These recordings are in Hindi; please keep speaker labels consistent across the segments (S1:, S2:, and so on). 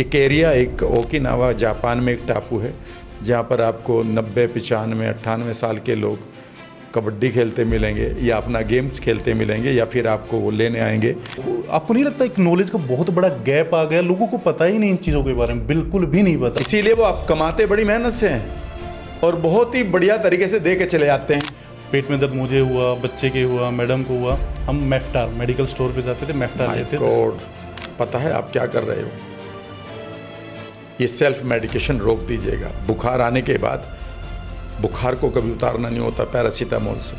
S1: इकेरिया एक ओकिनावा जापान में एक टापू है जहाँ पर आपको 90, 95, 98 साल के लोग कबड्डी खेलते मिलेंगे या अपना गेम्स खेलते मिलेंगे या फिर आपको वो लेने आएंगे।
S2: आपको नहीं लगता एक नॉलेज का बहुत बड़ा गैप आ गया? लोगों को पता ही नहीं इन चीज़ों के बारे में, बिल्कुल भी नहीं पता।
S1: इसीलिए वो आप कमाते बड़ी मेहनत से हैं और बहुत ही बढ़िया तरीके से दे के चले जाते हैं।
S2: पेट में दर्द मुझे हुआ, बच्चे के हुआ, मैडम को हुआ, हम मेफ्टार मेडिकल स्टोर पे जाते थे, मेफ्टार लेते थे।
S1: पता है आप क्या कर रहे हो? ये सेल्फ मेडिकेशन रोक दीजिएगा। बुखार आने के बाद बुखार को कभी उतारना नहीं होता पैरासीटामोल से।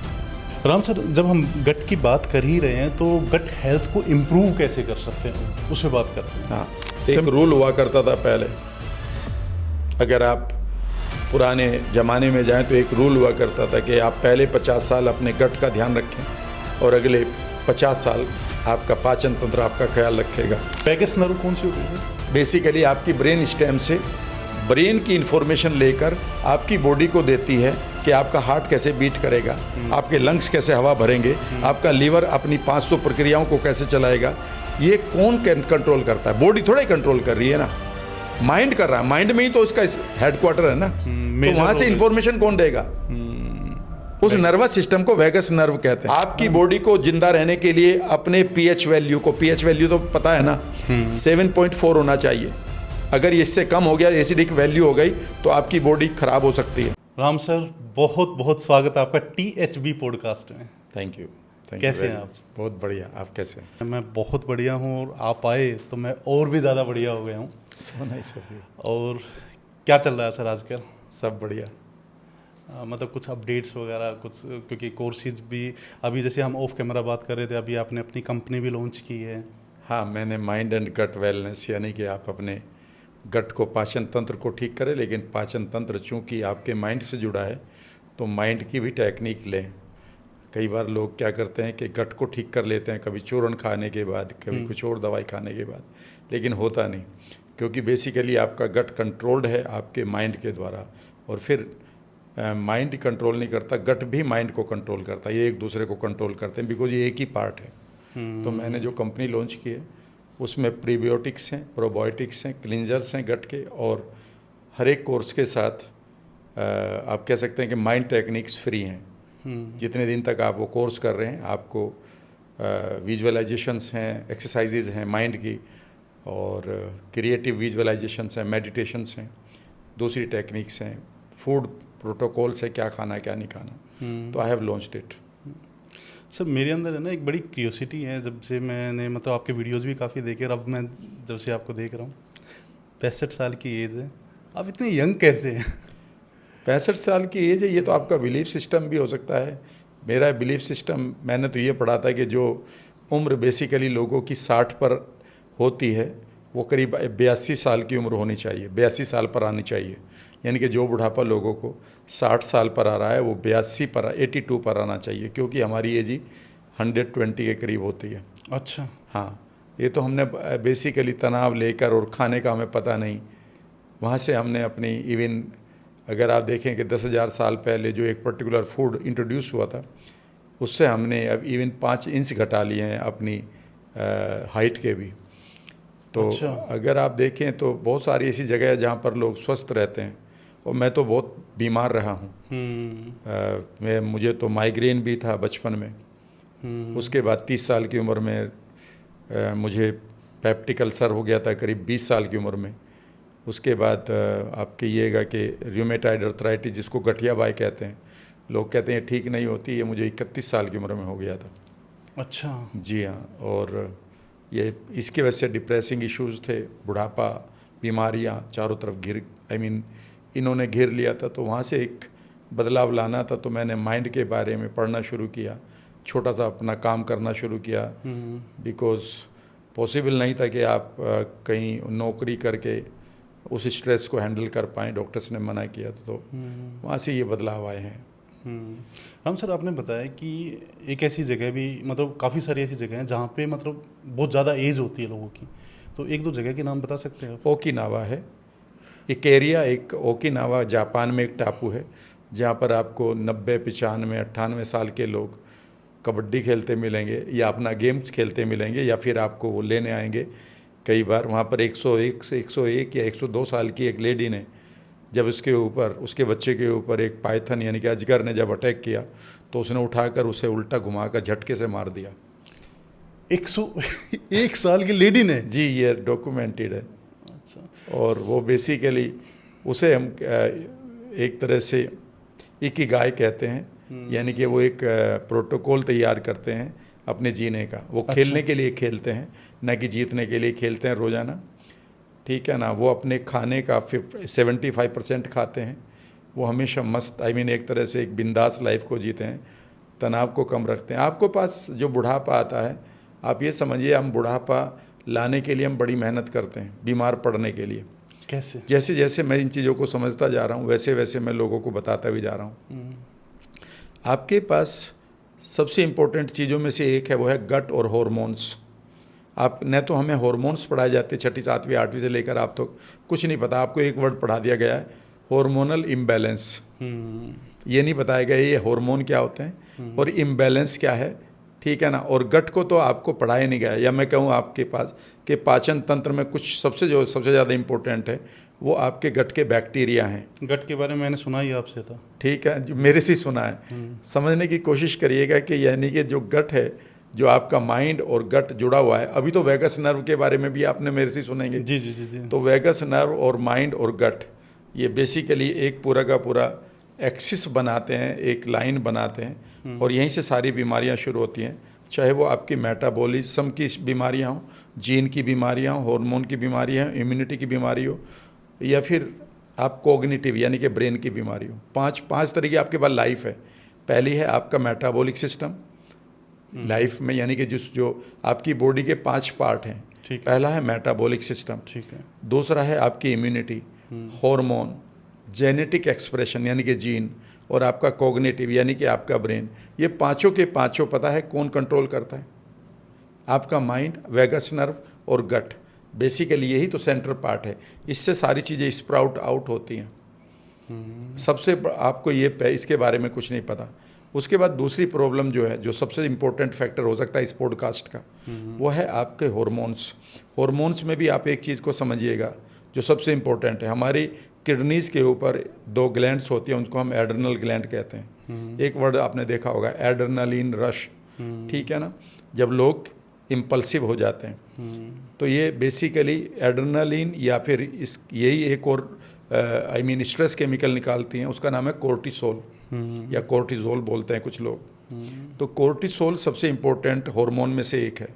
S2: राम सर, जब हम गट की बात कर ही रहे हैं तो गट हेल्थ को इम्प्रूव कैसे कर सकते हैं उस पर बात करते हैं।
S1: हाँ, एक रूल हुआ करता था पहले। अगर आप पुराने ज़माने में जाएं तो एक रूल हुआ करता था कि आप पहले 50 साल अपने गट का ध्यान रखें और अगले 50 साल आपका पाचन तंत्र आपका ख्याल रखेगा।
S2: वैगस नर्व कौन सी होती है?
S1: बेसिकली आपकी ब्रेन स्टेम से ब्रेन की इंफॉर्मेशन लेकर आपकी बॉडी को देती है कि आपका हार्ट कैसे बीट करेगा, आपके लंग्स कैसे हवा भरेंगे, आपका लीवर अपनी 500 प्रक्रियाओं को कैसे चलाएगा। ये कौन कंट्रोल करता है? बॉडी थोड़ा ही कंट्रोल कर रही है ना, माइंड कर रहा है। माइंड में ही तो उसका हेडक्वार्टर है ना, तो वहाँ से इंफॉर्मेशन कौन देगा? उस नर्वस सिस्टम को वैगस नर्व कहते हैं। आपकी बॉडी को जिंदा रहने के लिए अपने पीएच वैल्यू को, पीएच वैल्यू तो पता है ना, 7.4 होना चाहिए। अगर इससे कम हो गया, एसिडिक वैल्यू हो गई, तो आपकी बॉडी खराब हो सकती है।
S2: राम सर, बहुत बहुत स्वागत है आपका THB पॉडकास्ट में।
S1: Thank you.
S2: कैसे हैं आप?
S1: बहुत बढ़िया। आप कैसे हैं?
S2: मैं बहुत बढ़िया हूँ और आप आए तो मैं और भी ज़्यादा बढ़िया हो गया हूँ।
S1: So nice of you.
S2: और क्या चल रहा है सर आजकल?
S1: सब बढ़िया।
S2: मतलब कुछ अपडेट्स वगैरह कुछ, क्योंकि कोर्सेज भी अभी जैसे हम ऑफ कैमरा बात कर रहे थे, अभी आपने अपनी कंपनी भी लॉन्च की है।
S1: हाँ, मैंने माइंड एंड गट वेलनेस, यानी कि आप अपने गट को, पाचन तंत्र को ठीक करें, लेकिन पाचन तंत्र चूँकि आपके माइंड से जुड़ा है तो माइंड की भी टेक्निक लें। कई बार लोग क्या करते हैं कि गट को ठीक कर लेते हैं, कभी चूर्ण खाने के बाद, कभी कुछ और दवाई खाने के बाद, लेकिन होता नहीं, क्योंकि बेसिकली आपका गट कंट्रोल्ड है आपके माइंड के द्वारा। और फिर माइंड कंट्रोल नहीं करता, गट भी माइंड को कंट्रोल करता है। ये एक दूसरे को कंट्रोल करते हैं, बिकॉज ये एक ही पार्ट है। तो मैंने जो कंपनी लॉन्च की है उसमें प्रीबायोटिक्स हैं, प्रोबायोटिक्स हैं, क्लिंजर्स हैं गट के, और हर एक कोर्स के साथ आप कह सकते हैं कि माइंड टेक्निक्स फ्री हैं। जितने दिन तक आप वो कोर्स कर रहे हैं, आपको विजुअलाइजेशंस हैं, एक्सरसाइजेज हैं माइंड की, और क्रिएटिव विजुअलाइजेशंस हैं, मेडिटेशंस हैं, दूसरी टेक्निक्स हैं, फूड प्रोटोकॉल्स है, क्या खाना है क्या नहीं खाना। तो I have launched it.
S2: Sir, मेरे अंदर है ना एक बड़ी क्यूरियोसिटी है, जब से मैंने मतलब आपके वीडियोस भी काफ़ी देखे, और अब मैं जब से आपको देख रहा हूँ, 65 साल की एज है, आप इतने यंग कैसे हैं?
S1: 65 साल की एज है, ये तो आपका बिलीफ सिस्टम भी हो सकता है। मेरा बिलीफ सिस्टम, मैंने तो ये पढ़ा था कि जो उम्र बेसिकली लोगों की 60 पर होती है, वो करीब 82 साल की उम्र होनी चाहिए, 82 साल पर आनी चाहिए। यानी कि जो बुढ़ापा लोगों को 60 साल पर आ रहा है वो 82 पर, 82 पर आना चाहिए, क्योंकि हमारी एज ही 120 के करीब होती है।
S2: अच्छा।
S1: हाँ, ये तो हमने बेसिकली तनाव लेकर, और खाने का हमें पता नहीं, वहाँ से हमने अपनी, इवन अगर आप देखें कि 10,000 साल पहले जो एक पर्टिकुलर फूड इंट्रोड्यूस हुआ था, उससे हमने अब इवन 5 इंच घटा लिए हैं अपनी हाइट के भी। तो
S2: अच्छा।
S1: अगर आप देखें तो बहुत सारी ऐसी जगह है जहाँ पर लोग स्वस्थ रहते हैं, और मैं तो बहुत बीमार रहा हूँ। मुझे तो माइग्रेन भी था बचपन में। उसके बाद 30 साल की उम्र में मुझे पेप्टिक अल्सर हो गया था, करीब 20 साल की उम्र में। उसके बाद आप कहिएगा कि रूमेटॉइड अर्थराइटिस, जिसको गठिया बाई कहते हैं, लोग कहते हैं ठीक नहीं होती, ये मुझे 31 साल की उम्र में हो गया था।
S2: अच्छा।
S1: जी हाँ, और ये इसकी वजह से डिप्रेसिंग इश्यूज थे, बुढ़ापा, बीमारियाँ चारों तरफ इन्होंने घेर लिया था। तो वहाँ से एक बदलाव लाना था, तो मैंने माइंड के बारे में पढ़ना शुरू किया, छोटा सा अपना काम करना शुरू किया, बिकॉज पॉसिबल नहीं था कि आप कहीं नौकरी करके उस स्ट्रेस को हैंडल कर पाएँ। डॉक्टर्स ने मना किया था, तो वहाँ से ये बदलाव आए हैं।
S2: राम सर, आपने बताया कि एक ऐसी जगह भी, मतलब काफ़ी सारी ऐसी जगह हैं जहाँ पे मतलब बहुत ज़्यादा एज होती है लोगों की, तो एक दो जगह के नाम बता सकते हैं आप?
S1: ओकिनावा है, इकेरिया एक ओकिनावा जापान में एक टापू है जहाँ पर आपको 90, 95, 98 साल के लोग कबड्डी खेलते मिलेंगे या अपना गेम्स खेलते मिलेंगे या फिर आपको वो लेने आएंगे कई बार वहाँ पर 101 से 101 या 102 साल की एक लेडी ने जब उसके बच्चे के ऊपर एक पाइथन यानी कि अजगर ने जब अटैक किया तो उसने उठाकर उसे उल्टा घुमाकर झटके से मार दिया।
S2: 101 साल की लेडी ने?
S1: जी, ये डॉक्यूमेंटेड है।
S2: अच्छा।
S1: और वो बेसिकली उसे हम एक तरह से इकिगाई कहते हैं, यानी कि वो एक प्रोटोकॉल तैयार करते हैं अपने जीने का। वो खेलने के लिए खेलते हैं, न कि जीतने के लिए खेलते हैं रोज़ाना, ठीक है ना। वो अपने खाने का 75% खाते हैं। वो हमेशा मस्त एक तरह से एक बिंदास लाइफ को जीते हैं, तनाव को कम रखते हैं। आपको पास जो बुढ़ापा आता है, आप ये समझिए हम बुढ़ापा लाने के लिए हम बड़ी मेहनत करते हैं बीमार पड़ने के लिए।
S2: कैसे?
S1: जैसे जैसे मैं इन चीज़ों को समझता जा रहा हूँ वैसे वैसे मैं लोगों को बताता भी जा रहा हूँ। आपके पास सबसे इम्पोर्टेंट चीज़ों में से एक है, वो है गट और हॉर्मोन्स। आप न तो हमें हॉर्मोन्स पढ़ाए जाते 6ठी 7वीं 8वीं से लेकर, आप तो कुछ नहीं पता। आपको एक वर्ड पढ़ा दिया गया है, हार्मोनल इम्बैलेंस। ये नहीं बताया गया ये हार्मोन क्या होते हैं और इम्बैलेंस क्या है, ठीक है ना। और गट को तो आपको पढ़ाया नहीं गया, या मैं कहूँ आपके पास के पाचन तंत्र में कुछ सबसे ज़्यादा इम्पोर्टेंट है वो आपके गट के बैक्टीरिया हैं।
S2: गट के बारे में मैंने सुना ही आपसे था।
S1: ठीक है, जो मेरे से सुना है। समझने की कोशिश करिएगा कि यानी कि जो गट है, जो आपका माइंड और गट जुड़ा हुआ है। अभी तो वेगस नर्व के बारे में भी आपने मेरे से सुनेंगे।
S2: जी जी जी जी।
S1: तो वेगस नर्व और माइंड और गट ये बेसिकली एक पूरा का पूरा एक्सिस बनाते हैं, एक लाइन बनाते हैं, और यहीं से सारी बीमारियां शुरू होती हैं। चाहे वो आपकी मेटाबॉलिज्म की बीमारियां हों, जीन की बीमारियां हों, हार्मोन की बीमारियां हों, इम्यूनिटी की बीमारी हो, या फिर आप कॉग्निटिव यानी कि ब्रेन की बीमारी हो। पांच तरह की आपके पास लाइफ है। पहली है आपका मेटाबॉलिक सिस्टम लाइफ में, यानी कि जो आपकी बॉडी के 5 पार्ट हैं। पहला है मेटाबॉलिक सिस्टम, ठीक है। दूसरा है आपकी इम्यूनिटी, हार्मोन, जेनेटिक एक्सप्रेशन यानी कि जीन, और आपका कॉग्निटिव यानी कि आपका ब्रेन। ये पांचों के पांचों पता है कौन कंट्रोल करता है? आपका माइंड, वेगस नर्व और गट। बेसिकली यही तो सेंट्रल पार्ट है। इससे सारी चीज़ें स्प्राउट आउट होती हैं। सबसे आपको ये इसके बारे में कुछ नहीं पता। उसके बाद दूसरी प्रॉब्लम जो है, जो सबसे इम्पोर्टेंट फैक्टर हो सकता है इस पॉडकास्ट का, वो है आपके हॉर्मोन्स। हॉर्मोन्स में भी आप एक चीज़ को समझिएगा जो सबसे इम्पोर्टेंट है। हमारी किडनीज के ऊपर 2 ग्लैंड्स होती हैं, उनको हम एड्रेनल ग्लैंड कहते हैं। एक वर्ड आपने देखा होगा, एड्रेनालिन रश, ठीक है ना। जब लोग इम्पल्सिव हो जाते हैं तो ये बेसिकली एड्रेनालिन या फिर यही एक और स्ट्रेस केमिकल निकालती हैं, उसका नाम है कोर्टिसोल या कोर्टिजोल बोलते हैं कुछ लोग। तो कोर्टिसोल सबसे इम्पोर्टेंट हार्मोन में से एक है।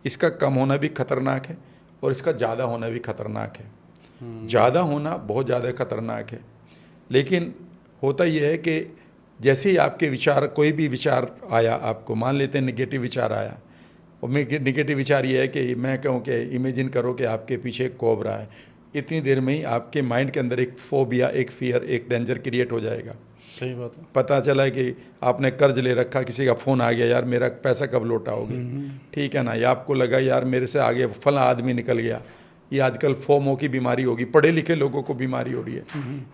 S1: इसका कम होना भी खतरनाक है और इसका ज़्यादा होना भी खतरनाक है। ज़्यादा होना बहुत ज़्यादा खतरनाक है, लेकिन होता यह है कि जैसे ही आपके विचार, कोई भी विचार आया आपको, मान लेते हैं निगेटिव विचार आया, और निगेटिव विचार ये है कि मैं कहूँ कि इमेजिन करो कि आपके पीछे एक कोबरा है, इतनी देर में ही आपके माइंड के अंदर एक फोबिया, एक फियर, एक डेंजर क्रिएट हो जाएगा।
S2: सही बात है।
S1: पता चला कि आपने कर्ज ले रखा, किसी का फ़ोन आ गया, यार मेरा पैसा कब लौटाओगे, ठीक है ना। या आपको लगा यार मेरे से आगे फला आदमी निकल गया। ये आजकल फोमो की बीमारी होगी, पढ़े लिखे लोगों को बीमारी हो रही है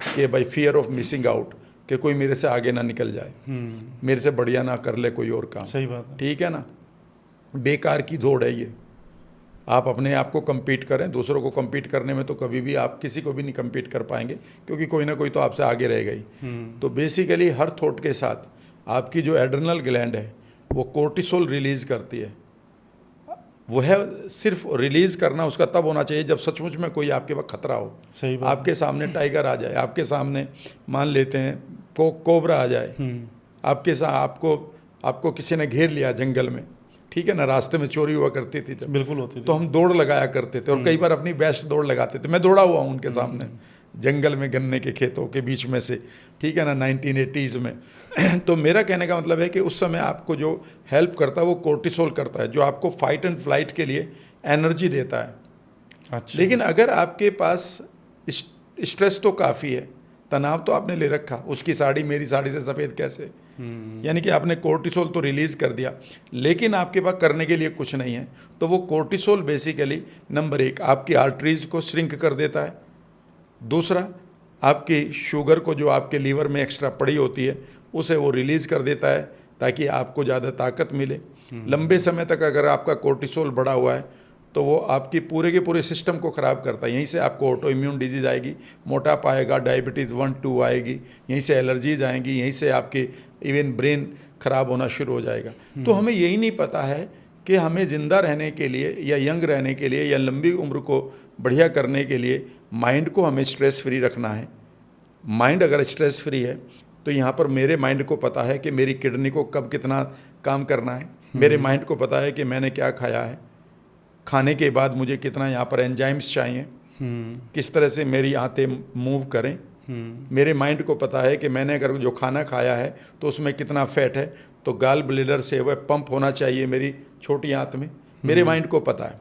S1: कि भाई फियर ऑफ मिसिंग आउट, कि कोई मेरे से आगे ना निकल जाए, मेरे से बढ़िया ना कर ले कोई और काम।
S2: सही बात है।
S1: ठीक है ना। बेकार की दौड़ है ये। आप अपने आप को compete करें, दूसरों को compete करने में तो कभी भी आप किसी को भी नहीं compete कर पाएंगे, क्योंकि कोई ना कोई तो आपसे आगे रहेगा ही। तो बेसिकली हर थॉट के साथ आपकी जो एड्रेनल ग्लैंड है वो कोर्टिसोल रिलीज़ करती है। वो है सिर्फ रिलीज़ करना उसका तब होना चाहिए जब सचमुच में कोई आपके पास खतरा हो।
S2: सही बात।
S1: आपके सामने टाइगर आ जाए, आपके सामने मान लेते हैं कोबरा आ जाए, आपके साथ आपको किसी ने घेर लिया जंगल में, ठीक है ना। रास्ते में चोरी हुआ करती थी जब,
S2: बिल्कुल होती थी,
S1: तो हम दौड़ लगाया करते थे, और कई बार अपनी बेस्ट दौड़ लगाते थे। मैं दौड़ा हुआ हूँ उनके सामने जंगल में, गन्ने के खेतों के बीच में से, ठीक है ना, 1980s में। तो मेरा कहने का मतलब है कि उस समय आपको जो हेल्प करता है वो कोर्टिसोल करता है, जो आपको फाइट एंड फ्लाइट के लिए एनर्जी देता है।
S2: अच्छा।
S1: लेकिन अगर आपके पास स्ट्रेस तो काफ़ी है, तनाव तो आपने ले रखा, उसकी साड़ी मेरी साड़ी से सफ़ेद कैसे, यानी कि आपने कोर्टिसोल तो रिलीज़ कर दिया, लेकिन आपके पास करने के लिए कुछ नहीं है। तो वो कोर्टिसोल बेसिकली नंबर 1 आपकी आर्टरीज को श्रिंक कर देता है। दूसरा, आपकी शुगर को जो आपके लीवर में एक्स्ट्रा पड़ी होती है उसे वो रिलीज़ कर देता है, ताकि आपको ज़्यादा ताकत मिले। लंबे समय तक अगर आपका कोर्टिसोल बढ़ा हुआ है तो वो आपकी पूरे के पूरे सिस्टम को ख़राब करता है। यहीं से आपको ऑटो इम्यून डिजीज़ आएगी, मोटापा आएगा, डायबिटीज़ 1-2 आएगी, यहीं से एलर्जीज आएंगी, यहीं से आपके इवन ब्रेन ख़राब होना शुरू हो जाएगा। तो हमें यही नहीं पता है कि हमें ज़िंदा रहने के लिए या यंग रहने के लिए या लंबी उम्र को बढ़िया करने के लिए माइंड को हमें स्ट्रेस फ्री रखना है। माइंड अगर स्ट्रेस फ्री है तो यहाँ पर मेरे माइंड को पता है कि मेरी किडनी को कब कितना काम करना है, मेरे माइंड को पता है कि मैंने क्या खाया है, खाने के बाद मुझे कितना यहाँ पर एंजाइम्स चाहिए, किस तरह से मेरी आंतें मूव करें। मेरे माइंड को पता है कि मैंने अगर जो खाना खाया है तो उसमें कितना फैट है, तो गाल ब्लेडर से वह पंप होना चाहिए मेरी छोटी आंत में, मेरे माइंड को पता है।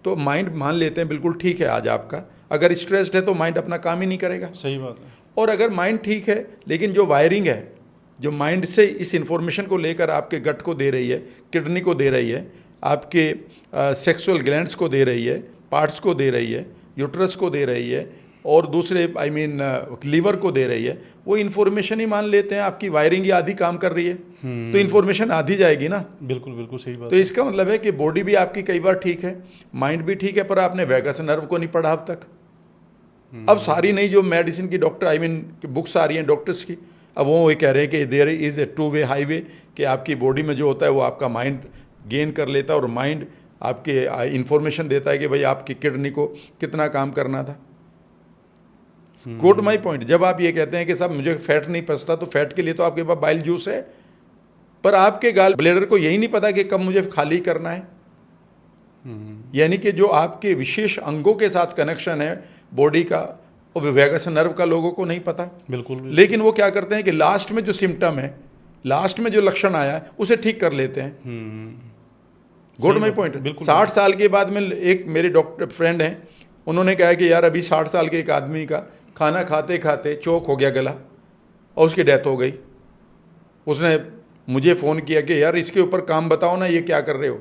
S1: तो माइंड मान लेते हैं बिल्कुल ठीक है आज आपका, अगर स्ट्रेस्ड है तो माइंड अपना काम ही नहीं करेगा।
S2: सही बात है।
S1: और अगर माइंड ठीक है लेकिन जो वायरिंग है, जो माइंड से इस इन्फॉर्मेशन को लेकर आपके गट को दे रही है, किडनी को दे रही है, आपके सेक्सुअल ग्लैंड्स को दे रही है, पार्ट्स को दे रही है, यूट्रस को दे रही है और दूसरे लीवर को दे रही है, वो इन्फॉर्मेशन ही मान लेते हैं आपकी वायरिंग ही आधी काम कर रही है, तो इन्फॉर्मेशन आधी जाएगी ना।
S2: बिल्कुल बिल्कुल सही बात।
S1: तो इसका मतलब है कि बॉडी भी आपकी कई बार ठीक है, माइंड भी ठीक है, पर आपने वैगस नर्व को नहीं पढ़ा अब तक। अब सारी नई जो मेडिसिन की बुक्स आ रही हैं डॉक्टर्स की, अब वो कह रहे हैं कि there is a two way highway, कि आपकी बॉडी में जो होता है वो आपका माइंड गेन कर लेता है और माइंड आपके इन्फॉर्मेशन देता है कि भाई आपकी किडनी को कितना काम करना था। Quote my point. जब आप ये कहते हैं कि साहब मुझे फैट नहीं पचता, तो फैट के लिए तो आपके पास बाइल जूस है, पर आपके गाल ब्लेडर को यही नहीं पता कि कब मुझे खाली करना है। यानी कि जो आपके विशेष अंगों के साथ कनेक्शन है बॉडी का, और वैगस नर्व का लोगों को नहीं पता।
S2: बिल्कुल।
S1: लेकिन वो क्या करते हैं कि लास्ट में जो सिम्टम है, लास्ट में जो लक्षण आया है, उसे ठीक कर लेते हैं। गोट माई पॉइंट। 60 साल के बाद में एक मेरे डॉक्टर फ्रेंड हैं, उन्होंने कहा कि यार अभी 60 साल के एक आदमी का खाना खाते खाते चोक हो गया गला और उसकी डेथ हो गई। उसने मुझे फ़ोन किया कि यार इसके ऊपर काम बताओ ना, ये क्या कर रहे हो,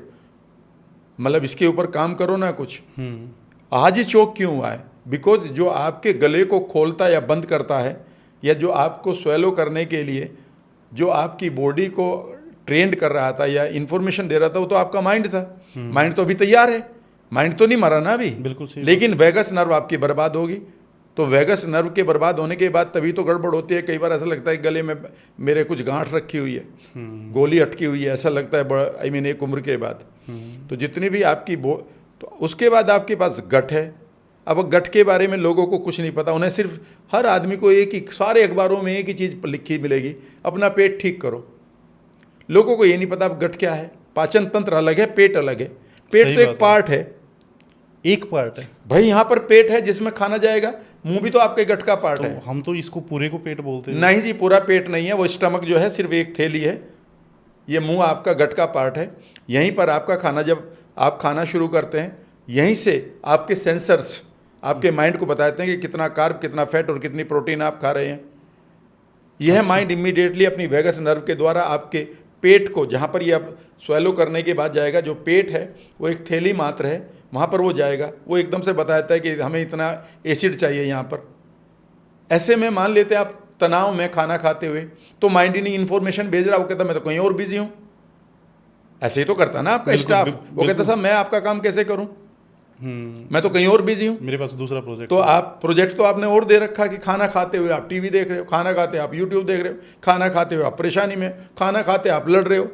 S1: मतलब इसके ऊपर काम करो ना कुछ। आज ये चोक क्यों हुआ है? बिकॉज जो आपके गले को खोलता या बंद करता है, या जो आपको स्वेलो करने के लिए जो आपकी बॉडी को ट्रेंड कर रहा था या इन्फॉर्मेशन दे रहा था, वो तो आपका माइंड था। माइंड तो अभी तैयार है, माइंड तो नहीं मरा ना अभी।
S2: बिल्कुल सही। लेकिन
S1: वैगस नर्व आपकी बर्बाद होगी, तो वैगस नर्व के बर्बाद होने के बाद तभी तो गड़बड़ होती है। कई बार ऐसा लगता है गले में मेरे कुछ गांठ रखी हुई है, गोली अटकी हुई है, ऐसा लगता है एक उम्र के बाद। तो जितनी भी आपकी तो उसके बाद आपके पास गट है। अब गट के बारे में लोगों को कुछ नहीं पता, उन्हें सिर्फ हर आदमी को एक ही, सारे अखबारों में एक ही चीज़ लिखी मिलेगी, अपना पेट ठीक करो। लोगों को ये नहीं पता अब गट क्या है। पाचन तंत्र अलग है, पेट अलग है। पेट तो एक पार्ट है,
S2: एक पार्ट है
S1: भाई। यहाँ पर पेट है जिसमें खाना जाएगा, मुंह भी तो आपके गट का पार्ट है।
S2: हम तो इसको पूरे को पेट बोलते हैं।
S1: नहीं जी, पूरा पेट नहीं है, वो स्टमक जो है सिर्फ एक थैली है, ये मुंह आपका गट का पार्ट है। यहीं पर आपका खाना, जब आप खाना शुरू करते हैं, यहीं से आपके सेंसर्स आपके माइंड को बताते हैं कि कितना कार्ब, कितना फैट और कितनी प्रोटीन आप खा रहे हैं। यह माइंड इमीडिएटली अपनी वैगस नर्व के द्वारा आपके पेट को, जहाँ पर ये आप स्वेलो करने के बाद जाएगा, जो पेट है वो एक थैली मात्र है, वहाँ पर वो जाएगा, वो एकदम से बताता है कि हमें इतना एसिड चाहिए यहाँ पर। ऐसे में मान लेते हैं आप तनाव में खाना खाते हुए, तो माइंड ही नहीं इन्फॉर्मेशन भेज रहा, वो कहता मैं तो कहीं और बिजी हूँ। ऐसे ही तो करता ना आपका स्टाफ, वो कहता साहब मैं आपका काम कैसे करूँ, मैं तो कहीं और बिजी हूँ,
S2: मेरे पास दूसरा प्रोजेक्ट।
S1: तो आप प्रोजेक्ट तो आपने और दे रखा कि खाना खाते हुए आप टीवी देख रहे हो, खाना खाते आप यूट्यूब देख रहे हो, खाना खाते हुए आप परेशानी में, खाना खाते आप लड़ रहे हो,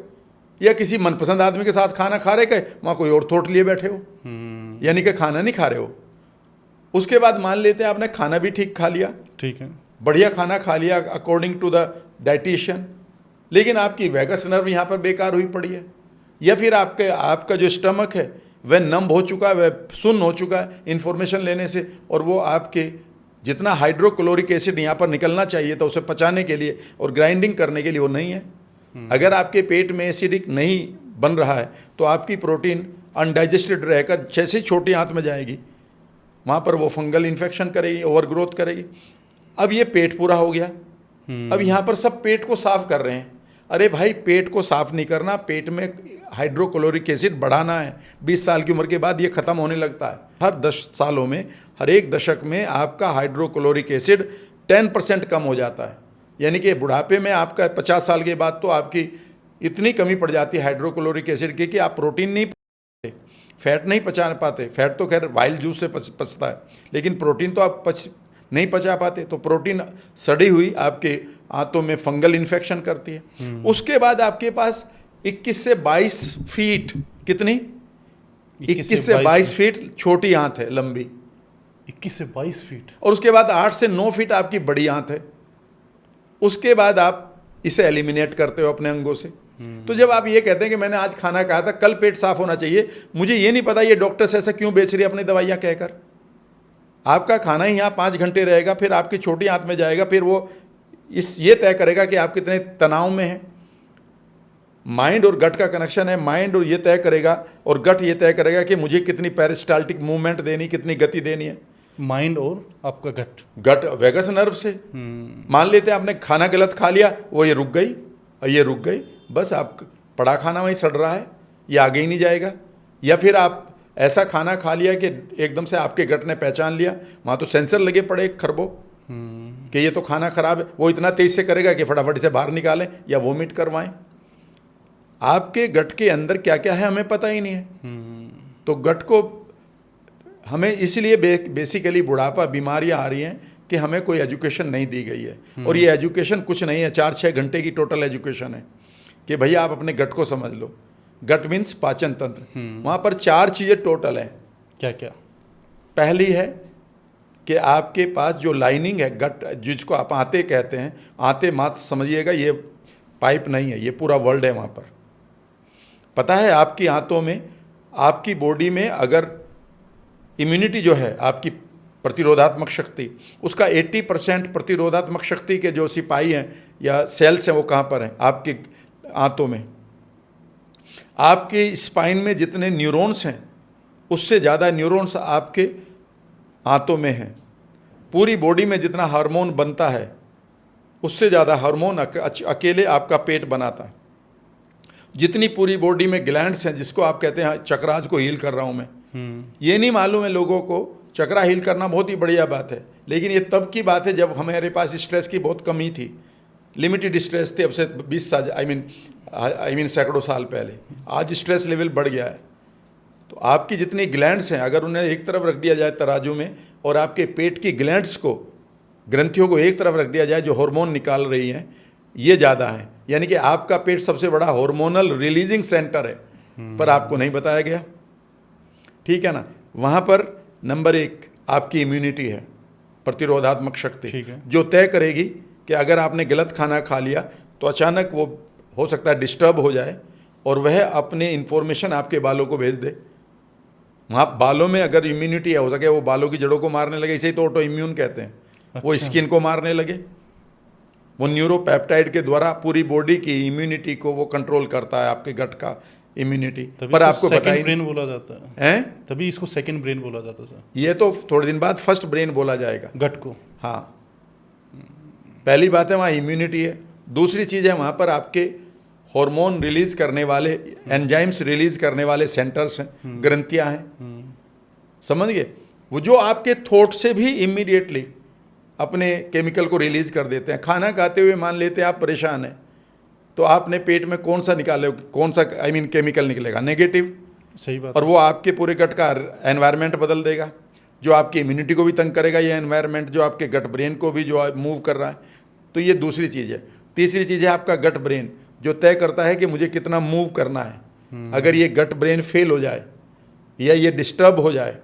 S1: या किसी मनपसंद आदमी के साथ खाना खा रहे, वहाँ कोई और थोट लिए बैठे हो, यानी कि खाना नहीं खा रहे हो। उसके बाद मान लेते हैं आपने खाना भी ठीक खा लिया,
S2: ठीक है,
S1: बढ़िया खाना खा लिया अकॉर्डिंग टू द डाइटिशियन, लेकिन आपकी वैगस नर्व यहाँ पर बेकार हुई पड़ी है, या फिर आपका जो स्टमक है वह नम हो चुका है, वह सुन्न हो चुका है इन्फॉर्मेशन लेने से, और वो आपके जितना हाइड्रोक्लोरिक एसिड यहाँ पर निकलना चाहिए था उसे पचाने के लिए और ग्राइंडिंग करने के लिए, वो नहीं है। अगर आपके पेट में एसिडिक नहीं बन रहा है तो आपकी प्रोटीन अनडाइजेस्टेड रहकर जैसे छोटी आंत में जाएगी, वहाँ पर वो फंगल इन्फेक्शन करेगी, ओवर ग्रोथ करेगी। अब ये पेट पूरा हो गया, अब यहाँ पर सब पेट को साफ कर रहे हैं। अरे भाई, पेट को साफ नहीं करना, पेट में हाइड्रोक्लोरिक एसिड बढ़ाना है। 20 साल की उम्र के बाद ये ख़त्म होने लगता है। हर 10 सालों में, हर एक दशक में आपका हाइड्रोक्लोरिक एसिड 10% कम हो जाता है। यानी कि बुढ़ापे में आपका 50 साल के बाद तो आपकी इतनी कमी पड़ जाती है हाइड्रोक्लोरिक एसिड की कि आप प्रोटीन नहीं पाते। फैट नहीं पचा पाते। फैट तो खैर वाइल्ड जूस से पचता है, लेकिन प्रोटीन तो आप नहीं पचा पाते। तो प्रोटीन सड़ी हुई आपके आंतों में फंगल इन्फेक्शन करती है। उसके बाद आपके पास 21 से 22 फीट, कितनी 21 से 22 फीट छोटी आंत है, लंबी
S2: 21 से 22 फीट।
S1: और उसके बाद 8 से 9 फीट आपकी बड़ी आंत है। उसके बाद आप इसे एलिमिनेट करते हो अपने अंगों से। तो जब आप ये कहते हैं कि मैंने आज खाना खाया था, कल पेट साफ होना चाहिए, मुझे ये नहीं पता ये डॉक्टर्स ऐसा क्यों बेच रही है अपनी दवाइयाँ कहकर। आपका खाना ही यहाँ 5 घंटे रहेगा, फिर आपकी छोटी आंत में जाएगा, फिर वो ये तय करेगा कि आप कितने तनाव में हैं। माइंड और गट का कनेक्शन है, माइंड और ये तय करेगा, और गट ये तय करेगा कि मुझे कितनी पेरिस्टाल्टिक मूवमेंट देनी, कितनी गति देनी है।
S2: माइंड और आपका
S1: गट वेगस नर्व से। मान लेते हैं आपने खाना गलत खा लिया, वो ये रुक गई और ये रुक गई, बस आप पड़ा खाना वहीं सड़ रहा है, ये आगे ही नहीं जाएगा। या फिर आप ऐसा खाना खा लिया कि एकदम से आपके गट ने पहचान लिया, वहाँ तो सेंसर लगे पड़े खरबों कि ये तो खाना खराब है, वो इतना तेज से करेगा कि फटाफट से बाहर निकालें या वोमिट करवाएं। आपके गट के अंदर क्या क्या है हमें पता ही नहीं है। तो गट को हमें इसलिए बेसिकली बुढ़ापा, बीमारियां आ रही हैं कि हमें कोई एजुकेशन नहीं दी गई है। और ये एजुकेशन कुछ नहीं है, 4-6 घंटे की टोटल एजुकेशन है कि भैया आप अपने गट को समझ लो। गट मीन्स पाचन तंत्र। वहाँ पर 4 चीज़ें टोटल हैं।
S2: क्या क्या?
S1: पहली है कि आपके पास जो लाइनिंग है गट, जिसको आप आंतें कहते हैं, आंतें मात्र समझिएगा, ये पाइप नहीं है, ये पूरा वर्ल्ड है। वहाँ पर पता है आपकी आंतों में, आपकी बॉडी में अगर इम्यूनिटी जो है, आपकी प्रतिरोधात्मक शक्ति, उसका 80% प्रतिरोधात्मक शक्ति के जो सिपाही हैं या सेल्स हैं वो कहाँ पर हैं? आपके आंतों में। आपके स्पाइन में जितने न्यूरॉन्स हैं उससे ज़्यादा न्यूरॉन्स आपके आंतों में हैं। पूरी बॉडी में जितना हार्मोन बनता है उससे ज़्यादा हार्मोन अकेले आपका पेट बनाता है। जितनी पूरी बॉडी में ग्लैंड्स हैं, जिसको आप कहते हैं चक्राज को हील कर रहा हूँ मैं, ये नहीं मालूम है लोगों को। चक्रा हील करना बहुत ही बढ़िया बात है, लेकिन ये तब की बात है जब हमारे पास स्ट्रेस की बहुत कमी थी, लिमिटेड स्ट्रेस थे। अब से 20 साल आई मीन सैकड़ों साल पहले। आज स्ट्रेस लेवल बढ़ गया है। तो आपकी जितनी ग्लैंड्स हैं, अगर उन्हें एक तरफ रख दिया जाए तराजू में, और आपके पेट की ग्लैंड्स को, ग्रंथियों को एक तरफ रख दिया जाए जो हार्मोन निकाल रही हैं, ये ज़्यादा हैं। यानी कि आपका पेट सबसे बड़ा हार्मोनल रिलीजिंग सेंटर है, पर आपको नहीं बताया गया। ठीक है ना? वहाँ पर नंबर 1 आपकी इम्यूनिटी है, प्रतिरोधात्मक शक्ति, जो तय करेगी कि अगर आपने गलत खाना खा लिया तो अचानक वो हो सकता है डिस्टर्ब हो जाए और वह अपने इन्फॉर्मेशन आपके बालों को भेज दे। वहाँ बालों में अगर इम्यूनिटी है, हो सके वो बालों की जड़ों को मारने लगे, इसे तो ऑटो इम्यून कहते हैं। अच्छा। वो स्किन को मारने लगे, वो न्यूरोपेप्टाइड के द्वारा पूरी बॉडी की इम्यूनिटी को वो कंट्रोल करता है, आपके गट का इम्यूनिटी। पर आपको
S2: सेकंड ब्रेन बोला जाता
S1: है,
S2: तभी इसको सेकंड ब्रेन बोला जाता है सर।
S1: ये तो थोड़े दिन बाद फर्स्ट ब्रेन बोला जाएगा
S2: गट को।
S1: हाँ, पहली बात है वहाँ इम्यूनिटी है। दूसरी चीज़ है वहाँ पर आपके हार्मोन रिलीज करने वाले, एंजाइम्स रिलीज करने वाले सेंटर्स हैं, ग्रंथियाँ हैं। समझ गए? वो जो आपके थॉट से भी इमीडिएटली अपने केमिकल को रिलीज कर देते हैं। खाना खाते हुए मान लेते हैं आप परेशान हैं, तो आपने पेट में कौन सा निकाले, कौन सा केमिकल निकलेगा? नेगेटिव।
S2: सही बात।
S1: और वो आपके पूरे गट का एनवायरनमेंट बदल देगा, जो आपकी इम्यूनिटी को भी तंग करेगा ये एनवायरनमेंट, जो आपके गट ब्रेन को भी जो मूव कर रहा है। तो ये दूसरी चीज़ है। तीसरी चीज़ है आपका गट ब्रेन, जो तय करता है कि मुझे कितना मूव करना है। अगर ये गट ब्रेन फेल हो जाए या ये डिस्टर्ब हो जाए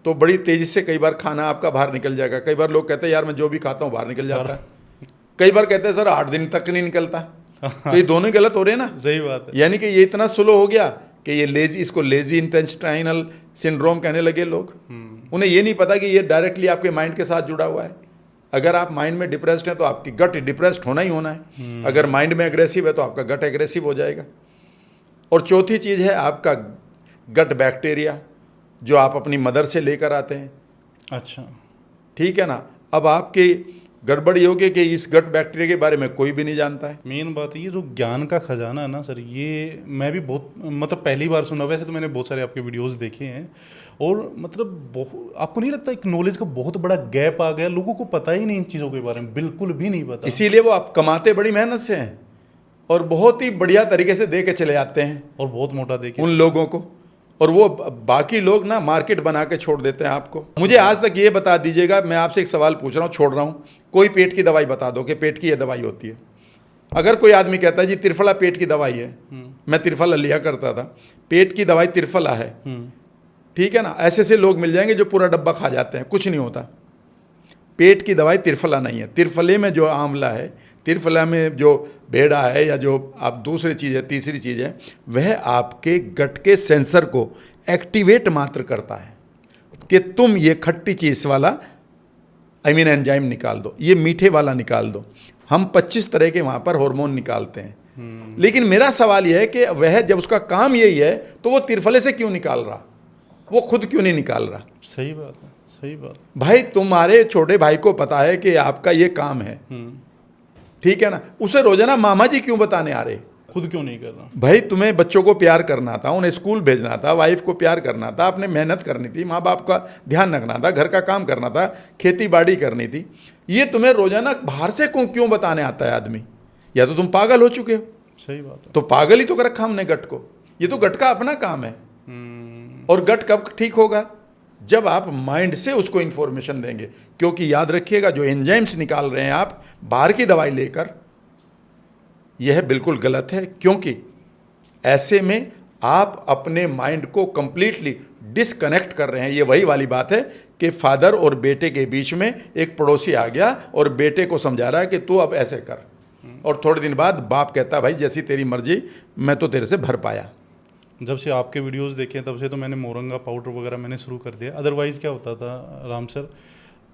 S1: तो बड़ी तेज़ी से कई बार खाना आपका बाहर निकल जाएगा। कई बार लोग कहते हैं यार मैं जो भी खाता हूँ बाहर निकल जाता है। कई बार कहते हैं सर 8 दिन तक नहीं निकलता। तो ये दोनों गलत हो रहे हैं ना।
S2: सही बात है।
S1: यानी कि ये इतना स्लो हो गया कि ये लेजी, इसको लेजी इंटेस्टाइनल सिंड्रोम कहने लगे लोग। उन्हें ये नहीं पता कि ये डायरेक्टली आपके माइंड के साथ जुड़ा हुआ है। अगर आप माइंड में डिप्रेस्ड हैं तो आपकी गट डिप्रेस्ड होना ही होना है। अगर माइंड में एग्रेसिव है तो आपका गट एग्रेसिव हो जाएगा। और चौथी चीज़ है आपका गट बैक्टीरिया, जो आप अपनी मदर से लेकर आते हैं।
S2: अच्छा,
S1: ठीक है ना? अब आपकी गड़बड़ ये होगी कि इस गट बैक्टीरिया के बारे में कोई भी नहीं जानता है।
S2: मेन बात ये जो ज्ञान का खजाना है ना सर, ये मैं भी बहुत मतलब पहली बार सुना। वैसे तो मैंने बहुत सारे आपके वीडियोस देखे हैं, और मतलब आपको नहीं लगता एक नॉलेज का बहुत बड़ा गैप आ गया? लोगों को पता ही नहीं इन चीज़ों के बारे में, बिल्कुल भी नहीं पता।
S1: इसीलिए वो आप कमाते बड़ी मेहनत से हैं और बहुत ही बढ़िया तरीके से दे के चले जाते हैं,
S2: और बहुत मोटा दे के
S1: उन लोगों को और वो बाकी लोग ना मार्केट बना के छोड़ देते हैं आपको। मुझे आज तक ये बता दीजिएगा, मैं आपसे एक सवाल पूछ रहा हूँ, छोड़ रहा हूँ, कोई पेट की दवाई बता दो कि पेट की ये दवाई होती है। अगर कोई आदमी कहता है जी त्रिफला पेट की दवाई है, मैं त्रिफला लिया करता था, पेट की दवाई त्रिफला है, ठीक है ना, ऐसे ऐसे लोग मिल जाएंगे जो पूरा डब्बा खा जाते हैं, कुछ नहीं होता। पेट की दवाई त्रिफला नहीं है। त्रिफले में जो आंवला है, त्रिफला में जो बेड़ा है, या जो आप दूसरी चीज़ है, तीसरी चीज़ है, वह आपके गट के सेंसर को एक्टिवेट मात्र करता है कि तुम ये खट्टी चीज़ वाला एंजाइम निकाल दो, ये मीठे वाला निकाल दो। हम 25 तरह के वहाँ पर हार्मोन निकालते हैं। लेकिन मेरा सवाल यह है कि वह जब उसका काम यही है तो वो त्रिफले से क्यों निकाल रहा, वो खुद क्यों नहीं निकाल रहा?
S2: सही बात है, सही बात।
S1: भाई तुम्हारे छोटे भाई को पता है कि आपका ये काम है, ठीक है ना, उसे रोजाना मामा जी क्यों बताने आ रहे?
S2: खुद क्यों नहीं कर रहा?
S1: भाई तुम्हें बच्चों को प्यार करना था, उन्हें स्कूल भेजना था, वाइफ को प्यार करना था, आपने मेहनत करनी थी, माँ बाप का ध्यान रखना था, घर का काम करना था, खेती बाड़ी करनी थी, ये तुम्हें रोजाना बाहर से क्यों बताने आता है आदमी? या तो तुम पागल हो चुके हो।
S2: सही बात है।
S1: तो पागल ही तो कर रखा हमने गट को, ये तो गट का अपना काम है। और गट कब ठीक होगा? जब आप माइंड से उसको इंफॉर्मेशन देंगे। क्योंकि याद रखिएगा, जो एंजाइम्स निकाल रहे हैं आप बाहर की दवाई लेकर, यह बिल्कुल गलत है। क्योंकि ऐसे में आप अपने माइंड को कंप्लीटली डिसकनेक्ट कर रहे हैं। ये वही वाली बात है कि फादर और बेटे के बीच में एक पड़ोसी आ गया और बेटे को समझा रहा है कि तू अब ऐसे कर, और थोड़े दिन बाद बाप कहता है भाई जैसी तेरी मर्जी, मैं तो तेरे से भर पाया।
S2: जब से आपके वीडियोस देखे तब से तो मैंने मोरंगा पाउडर वगैरह मैंने शुरू कर दिया। अदरवाइज़ क्या होता था राम सर,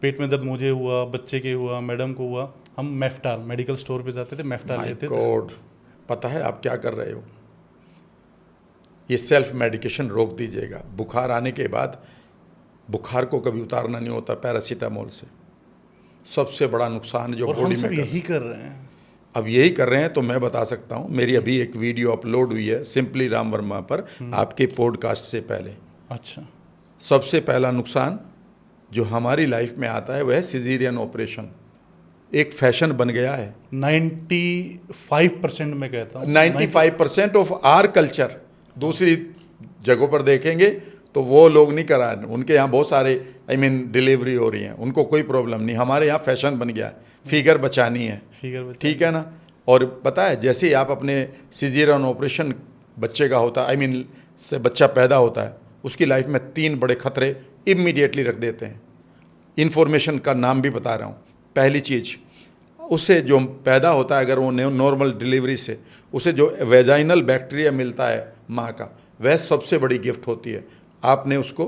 S2: पेट में दर्द मुझे हुआ, बच्चे के हुआ, मैडम को हुआ, हम मेफ्टाल मेडिकल स्टोर पे जाते थे, मेफ्टाल लेते थे।
S1: पता है आप क्या कर रहे हो? ये सेल्फ मेडिकेशन रोक दीजिएगा। बुखार आने के बाद बुखार को कभी उतारना नहीं होता पैरासीटामोल से। सबसे बड़ा नुकसान जो बॉडी में
S2: यही कर रहे हैं,
S1: अब यही कर रहे हैं। तो मैं बता सकता हूँ, मेरी अभी एक वीडियो अपलोड हुई है सिंपली राम वर्मा पर, आपके पॉडकास्ट से पहले।
S2: अच्छा।
S1: सबसे पहला नुकसान जो हमारी लाइफ में आता है वह है सिजेरियन ऑपरेशन। एक फैशन बन गया है।
S2: 95% मैं कहता हूँ
S1: 95% ऑफ आर कल्चर। दूसरी जगहों पर देखेंगे तो वो लोग नहीं करा रहे, उनके यहाँ बहुत सारे डिलीवरी हो रही हैं, उनको कोई प्रॉब्लम नहीं। हमारे यहाँ फैशन बन गया है, फिगर बचानी है, ठीक है ना। और पता है जैसे ही आप अपने सिजेरियन ऑपरेशन बच्चे का होता है, से बच्चा पैदा होता है, उसकी लाइफ में 3 बड़े खतरे इमीडिएटली रख देते हैं। इन्फॉर्मेशन का नाम भी बता रहा हूँ। पहली चीज़, उसे जो पैदा होता है, अगर वो नॉर्मल डिलीवरी से उसे जो वेजाइनल बैक्टीरिया मिलता है माँ का, वह सबसे बड़ी गिफ्ट होती है। आपने उसको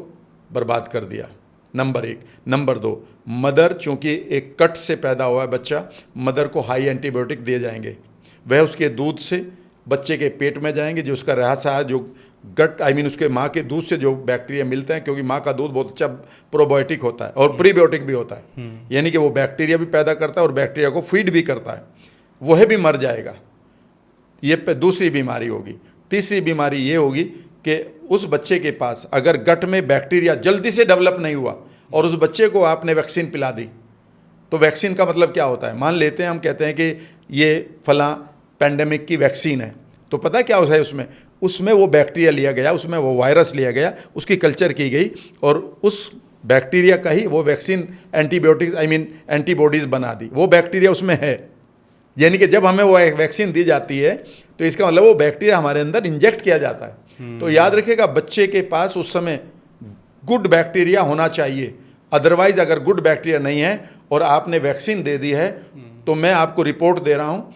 S1: बर्बाद कर दिया, नंबर 1। नंबर 2, मदर, चूँकि एक कट से पैदा हुआ है बच्चा, मदर को हाई एंटीबायोटिक दिए जाएंगे। वह उसके दूध से बच्चे के पेट में जाएंगे, जो उसका रहा जो गट उसके माँ के दूध से जो बैक्टीरिया मिलते हैं, क्योंकि माँ का दूध बहुत अच्छा प्रोबायोटिक होता है और प्रीबायोटिक भी होता है, यानी कि वो बैक्टीरिया भी पैदा करता है और बैक्टीरिया को फीड भी करता है, वह भी मर जाएगा। ये दूसरी बीमारी होगी। तीसरी बीमारी ये होगी कि उस बच्चे के पास अगर गट में बैक्टीरिया जल्दी से डेवलप नहीं हुआ और उस बच्चे को आपने वैक्सीन पिला दी, तो वैक्सीन का मतलब क्या होता है? मान लेते हैं, हम कहते हैं कि ये फलां पेंडेमिक की वैक्सीन है, तो पता है क्या होता है उसमें वो बैक्टीरिया लिया गया, उसमें वो वायरस लिया गया, उसकी कल्चर की गई और उस बैक्टीरिया का ही वो वैक्सीन एंटीबायोटिक एंटीबॉडीज़ बना दी। वो बैक्टीरिया उसमें है, यानी कि जब हमें वो वैक्सीन दी जाती है तो इसका मतलब वो बैक्टीरिया हमारे अंदर इंजेक्ट किया जाता है। तो याद रखिएगा, बच्चे के पास उस समय गुड बैक्टीरिया होना चाहिए। अदरवाइज अगर गुड बैक्टीरिया नहीं है और आपने वैक्सीन दे दी है, तो मैं आपको रिपोर्ट दे रहा हूँ,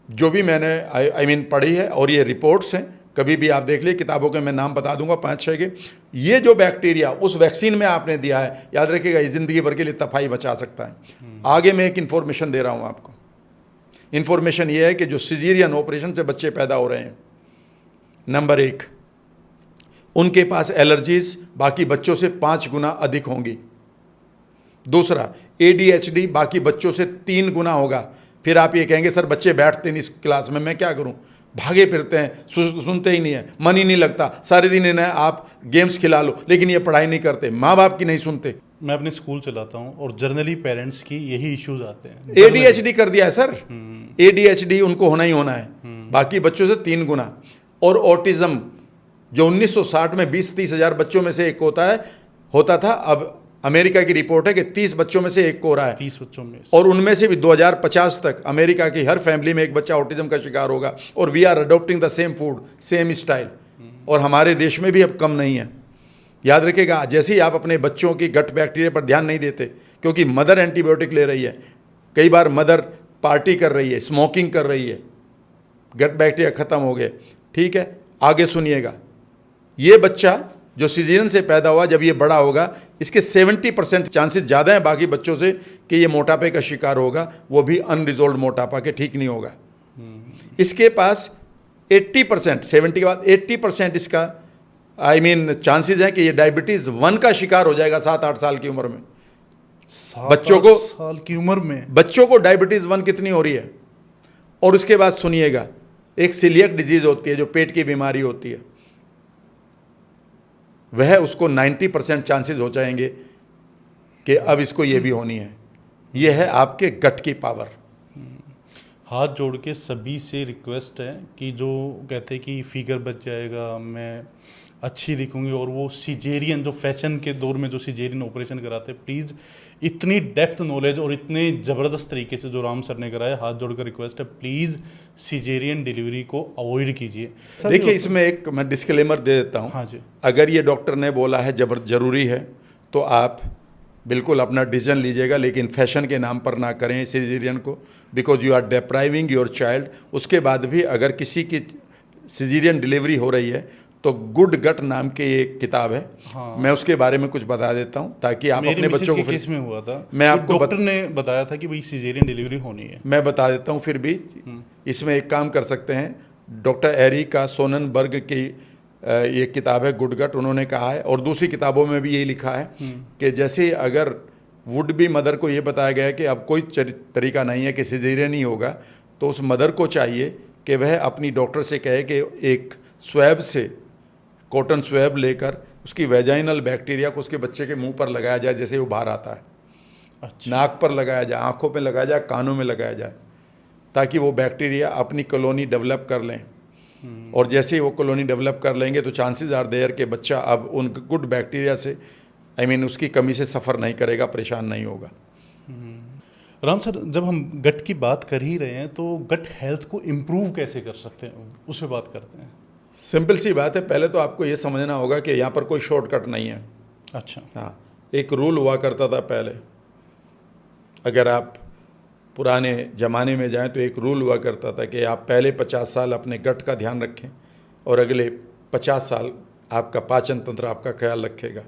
S1: जो भी मैंने पढ़ी है, और ये रिपोर्ट्स हैं, कभी भी आप देख लीजिए, किताबों के मैं नाम बता दूंगा 5-6 के। ये जो बैक्टीरिया उस वैक्सीन में आपने दिया है, याद रखिएगा, ये ज़िंदगी भर के लिए तफाई बचा सकता है। आगे मैं एक इन्फॉर्मेशन दे रहा हूँ आपको। इन्फॉर्मेशन ये है कि जो सिजेरियन ऑपरेशन से बच्चे पैदा हो रहे हैं, नंबर 1, उनके पास एलर्जीज बाकी बच्चों से 5 गुना अधिक होंगी। दूसरा, ADHD बाकी बच्चों से 3 गुना होगा। फिर आप ये कहेंगे सर बच्चे बैठते नहीं इस क्लास में, मैं क्या करूं? भागे फिरते हैं, सुनते ही नहीं है, मन ही नहीं लगता, सारे दिन इन्हें आप गेम्स खिला लो, लेकिन ये पढ़ाई नहीं करते, माँ बाप की नहीं सुनते।
S2: मैं अपने स्कूल चलाता हूँ और जनरली पेरेंट्स की यही इश्यूज आते हैं।
S1: ADHD कर दिया है सर, ADHD उनको होना ही होना है, बाकी बच्चों से 3 गुना। और ऑटिज्म जो 1960 में 20-30 हज़ार बच्चों में से एक होता था, अब अमेरिका की रिपोर्ट है कि 30 बच्चों में से एक को हो रहा है।
S2: 30 बच्चों में
S1: और उनमें से भी 2050 तक अमेरिका की हर फैमिली में एक बच्चा ऑटिज्म का शिकार होगा। और we are adopting the same food, same style, और हमारे देश में भी अब कम नहीं है। याद रखिएगा, जैसे ही आप अपने बच्चों की गट बैक्टीरिया पर ध्यान नहीं देते, क्योंकि मदर एंटीबायोटिक ले रही है, कई बार मदर पार्टी कर रही है, स्मोकिंग कर रही है, गट बैक्टीरिया ख़त्म हो गए। ठीक है, आगे सुनिएगा, ये बच्चा जो सीजरियन से पैदा हुआ, जब ये बड़ा होगा, इसके 70% चांसेस ज़्यादा हैं बाकी बच्चों से कि ये मोटापे का शिकार होगा, वो भी अनरिजोल्व मोटापा के, ठीक नहीं होगा। इसके पास 80%, 70 के बाद 80% इसका चांसेस हैं कि ये डायबिटीज़ 1 का शिकार हो जाएगा 7-8 साल की उम्र में।
S2: 7-8 साल की उम्र में
S1: बच्चों को डायबिटीज़ 1 कितनी हो रही है। और उसके बाद सुनिएगा, एक सीलियक डिजीज़ होती है जो पेट की बीमारी होती है, वह उसको 90% चांसेस हो जाएंगे कि अब इसको ये भी होनी है। ये है आपके गट की पावर।
S2: हाथ जोड़ के सभी से रिक्वेस्ट है कि जो कहते हैं कि फिगर बच जाएगा, मैं अच्छी दिखूंगी, और वो सिजेरियन, जो फैशन के दौर में जो सिजेरियन ऑपरेशन कराते हैं, प्लीज़ इतनी डेप्थ नॉलेज और इतने ज़बरदस्त तरीके से जो राम सर ने कराया, हाथ जोड़कर रिक्वेस्ट है, प्लीज़ सिजेरियन डिलीवरी को अवॉइड कीजिए।
S1: देखिए, इसमें एक मैं डिस्क्लेमर दे देता हूँ।
S2: हाँ जी।
S1: अगर ये डॉक्टर ने बोला है ज़रूरी है, तो आप बिल्कुल अपना डिसीजन लीजिएगा, लेकिन फैशन के नाम पर ना करें सिजेरियन को, because you are depriving your child. उसके बाद भी अगर किसी की सिजेरियन डिलीवरी हो रही है तो गुड गट नाम की एक किताब है। हाँ। मैं उसके बारे में कुछ बता देता हूँ ताकि आप अपने बच्चों को,
S2: केस में हुआ था,
S1: मैं आपको
S2: डॉक्टर ने बताया था कि भाई सिजेरियन डिलीवरी होनी है,
S1: मैं बता देता हूँ। फिर भी इसमें एक काम कर सकते हैं, डॉक्टर एरिका सोननबर्ग की ये किताब है गुड गट, उन्होंने कहा है, और दूसरी किताबों में भी यही लिखा है कि जैसे अगर वुड बी मदर को ये बताया गया है कि अब कोई तरीका नहीं है कि सिजेरियन ही होगा, तो उस मदर को चाहिए कि वह अपनी डॉक्टर से कहे कि एक स्वैब से, कॉटन स्वैब लेकर उसकी वेजाइनल बैक्टीरिया को उसके बच्चे के मुंह पर लगाया जाए, जैसे वो बाहर आता है। अच्छा। नाक पर लगाया जाए, आंखों पे लगाया जाए, कानों में लगाया जाए, ताकि वो बैक्टीरिया अपनी कॉलोनी डेवलप कर लें। और जैसे ही वो कॉलोनी डेवलप कर लेंगे तो चांसेस आर देयर कि बच्चा अब उन गुड बैक्टीरिया से, उसकी कमी से सफ़र नहीं करेगा, परेशान नहीं होगा।
S2: राम सर, जब हम गट की बात कर ही रहे हैं, तो गट हेल्थ को इम्प्रूव कैसे कर सकते हैं, उस पर बात करते हैं।
S1: सिंपल सी बात है, पहले तो आपको ये समझना होगा कि यहाँ पर कोई शॉर्टकट नहीं है।
S2: अच्छा।
S1: हाँ, एक रूल हुआ करता था पहले, अगर आप पुराने ज़माने में जाएं तो एक रूल हुआ करता था कि आप पहले 50 साल अपने गट का ध्यान रखें और अगले 50 साल आपका पाचन तंत्र आपका ख्याल रखेगा।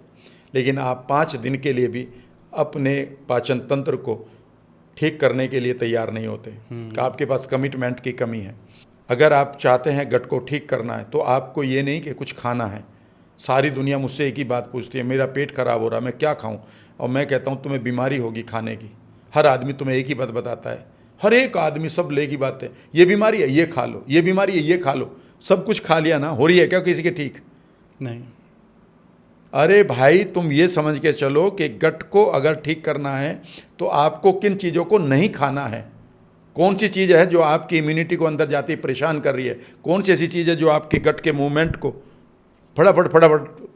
S1: लेकिन आप 5 दिन के लिए भी अपने पाचन तंत्र को ठीक करने के लिए तैयार नहीं होते, कि आपके पास कमिटमेंट की कमी है। अगर आप चाहते हैं गट को ठीक करना है तो आपको ये नहीं कि कुछ खाना है। सारी दुनिया मुझसे एक ही बात पूछती है, मेरा पेट खराब हो रहा है, मैं क्या खाऊं? और मैं कहता हूं तुम्हें बीमारी होगी खाने की। हर आदमी तुम्हें एक ही बात बताता है, हर एक आदमी सब ले की बात है, ये बीमारी है ये खा लो, ये बीमारी है ये खा लो। सब कुछ खा लिया ना, हो रही है क्या किसी के ठीक?
S2: नहीं।
S1: अरे भाई, तुम ये समझ के चलो कि गट को अगर ठीक करना है तो आपको किन चीज़ों को नहीं खाना है। कौन सी चीज़ है जो आपकी इम्यूनिटी को अंदर जाती परेशान कर रही है? कौन सी ऐसी चीज़ है जो आपके गट के मूवमेंट को फटाफट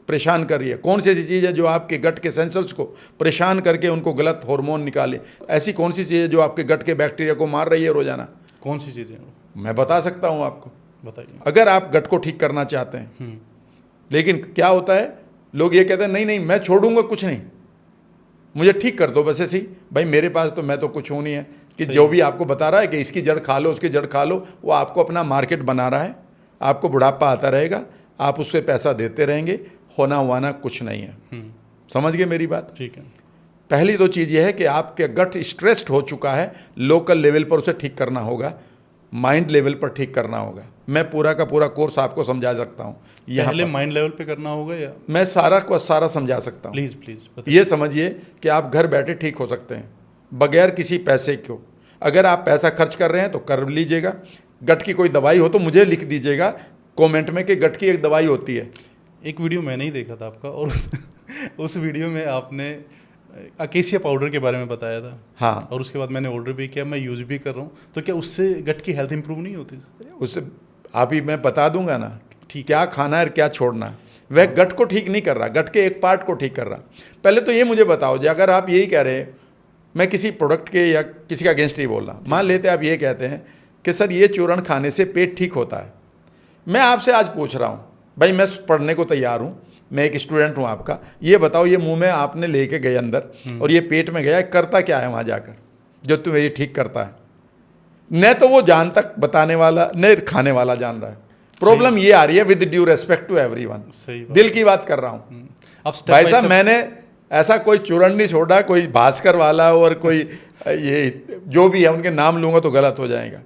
S1: परेशान कर रही है? कौन सी ऐसी चीज़ है जो आपके गट के सेंसर्स को परेशान करके उनको गलत हार्मोन निकाले? ऐसी कौन सी चीज़ है जो आपके गट के बैक्टीरिया को मार रही है रोजाना?
S2: कौन सी चीज़ें?
S1: मैं बता सकता हूँ आपको,
S2: बताइए।
S1: अगर आप गट को ठीक करना चाहते हैं, लेकिन क्या होता है, लोग ये कहते हैं नहीं नहीं मैं छोड़ूंगा कुछ नहीं, मुझे ठीक कर दो बस ऐसे ही। भाई मेरे पास तो, मैं तो कुछ हूँ नहीं है कि जो भी आपको बता रहा है कि इसकी जड़ खा लो उसकी जड़ खा लो, वो आपको अपना मार्केट बना रहा है। आपको बुढ़ापा आता रहेगा, आप उससे पैसा देते रहेंगे, होना हुआना कुछ नहीं है। समझ गए मेरी बात?
S2: ठीक है।
S1: पहली तो चीज़ यह है कि आपके गट स्ट्रेस्ड हो चुका है, लोकल लेवल पर उसे ठीक करना होगा, माइंड लेवल पर ठीक करना होगा। मैं पूरा का पूरा कोर्स आपको समझा सकता हूँ।
S2: पहले माइंड लेवल पे करना होगा या
S1: मैं सारा को सारा समझा सकता हूँ।
S2: प्लीज़
S1: ये समझिए कि आप घर बैठे ठीक हो सकते हैं बगैर किसी पैसे को। अगर आप पैसा खर्च कर रहे हैं तो कर लीजिएगा। गट की कोई दवाई हो तो मुझे लिख दीजिएगा कमेंट में कि गट की एक दवाई होती है।
S2: एक वीडियो मैंने ही देखा था आपका, और उस वीडियो में आपने अकेसिया पाउडर के बारे में बताया था।
S1: हाँ,
S2: और उसके बाद मैंने ऑर्डर भी किया, मैं यूज भी कर रहा हूँ। तो क्या उससे गट की हेल्थ इंप्रूव नहीं होती?
S1: उससे अभी मैं बता दूंगा ना,
S2: ठीक,
S1: क्या खाना है और क्या छोड़ना है। वह गट को ठीक नहीं कर रहा, गट के एक पार्ट को ठीक कर रहा। पहले तो ये मुझे बताओ जी, अगर आप यही कह रहे हैं, मैं किसी प्रोडक्ट के या किसी का अगेंस्ट नहीं बोल रहा, मान लेते आप ये कहते हैं कि सर ये चूर्ण खाने से पेट ठीक होता है। मैं आपसे आज पूछ रहा हूँ, भाई मैं पढ़ने को तैयार हूँ, मैं एक स्टूडेंट हूँ आपका, ये बताओ ये मुंह में आपने लेके गए अंदर और ये पेट में गया, करता क्या है वहाँ जाकर जो तुम्हें ये ठीक करता है? न तो वो जान तक बताने वाला न खाने वाला जान रहा है। प्रॉब्लम ये आ रही है, with due respect to everyone, दिल की बात कर रहा हूँ।
S2: अब
S1: भाई साहब मैंने ऐसा कोई चूर्ण नहीं छोड़ा, कोई भास्कर वाला और कोई ये जो भी है उनके नाम लूंगा तो गलत हो जाएगा,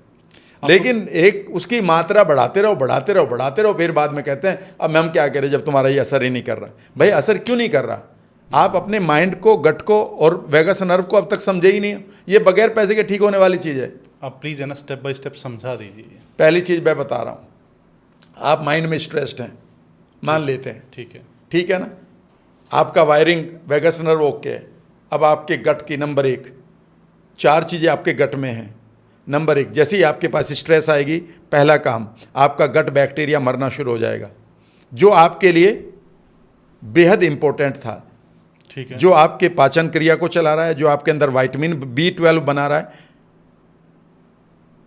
S1: लेकिन एक उसकी मात्रा बढ़ाते रहो बढ़ाते रहो बढ़ाते रहो, फिर बाद में कहते हैं अब हम क्या करें जब तुम्हारा ये असर ही नहीं कर रहा। भाई असर क्यों नहीं कर रहा? आप अपने माइंड को, गट को और वेगस नर्व को अब तक समझे ही नहीं। ये बगैर पैसे के ठीक होने वाली चीज़ है।
S2: आप प्लीज़ है ना स्टेप बाय स्टेप समझा दीजिए।
S1: पहली चीज़ मैं बता रहा हूँ, आप माइंड में स्ट्रेस्ड हैं, मान लेते हैं, ठीक है ना, आपका वायरिंग वेगस नर्व ओके है। अब आपके गट की नंबर 1, 4 चीज़ें आपके गट में हैं। नंबर 1, जैसे ही आपके पास स्ट्रेस आएगी, पहला काम आपका गट बैक्टीरिया मरना शुरू हो जाएगा, जो आपके लिए बेहद इंपॉर्टेंट था,
S2: ठीक है,
S1: जो आपके पाचन क्रिया को चला रहा है, जो आपके अंदर विटामिन B12 बना रहा है।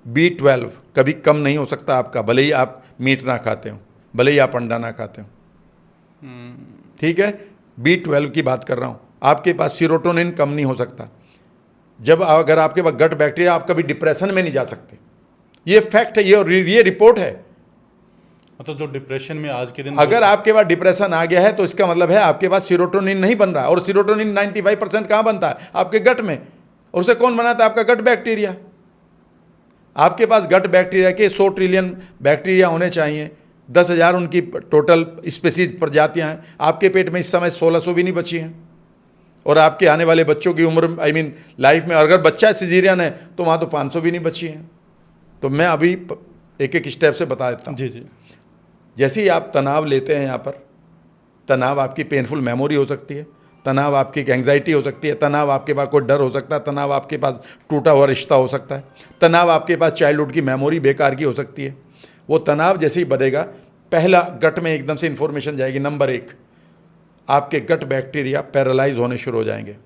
S1: B12 कभी कम नहीं हो सकता आपका, भले ही आप मीट ना खाते हो, भले ही आप अंडा ना खाते हो, ठीक है। B12 की बात कर रहा हूँ। आपके पास सीरोटोनिन कम नहीं हो सकता। जब अगर आपके पास गट बैक्टीरिया, आप कभी डिप्रेशन में नहीं जा सकते। ये फैक्ट है, ये रिपोर्ट है।
S2: मतलब जो डिप्रेशन में आज के दिन,
S1: अगर आपके पास डिप्रेशन आ गया है तो इसका मतलब है आपके पास सीरोटोनिन नहीं बन रहा है। और सीरोटोनिन 95% कहाँ बनता है? आपके गट में। और उसे कौन बनाता है? आपका गट बैक्टीरिया। आपके पास गट बैक्टीरिया के 100 ट्रिलियन बैक्टीरिया होने चाहिए, 10,000 उनकी टोटल स्पेसीज प्रजातियाँ हैं। आपके पेट में इस समय 1600 भी नहीं बची हैं। और आपके आने वाले बच्चों की उम्र लाइफ में अगर बच्चा सिजेरियन है तो वहाँ तो 500 भी नहीं बची हैं। तो मैं अभी एक एक स्टेप से बता देता हूँ।
S2: जी।
S1: जैसे ही आप तनाव लेते हैं, यहाँ पर तनाव आपकी पेनफुल मेमोरी हो सकती है, तनाव आपकी एंग्जाइटी हो सकती है, तनाव आपके पास कोई डर हो सकता है, तनाव आपके पास टूटा हुआ रिश्ता हो सकता है, तनाव आपके पास चाइल्डहुड की मेमोरी बेकार की हो सकती है। वो तनाव जैसे ही बढ़ेगा, पहला गट में एकदम से इन्फॉर्मेशन जाएगी। नंबर 1, आपके गट बैक्टीरिया पैरालाइज होने शुरू हो जाएंगे।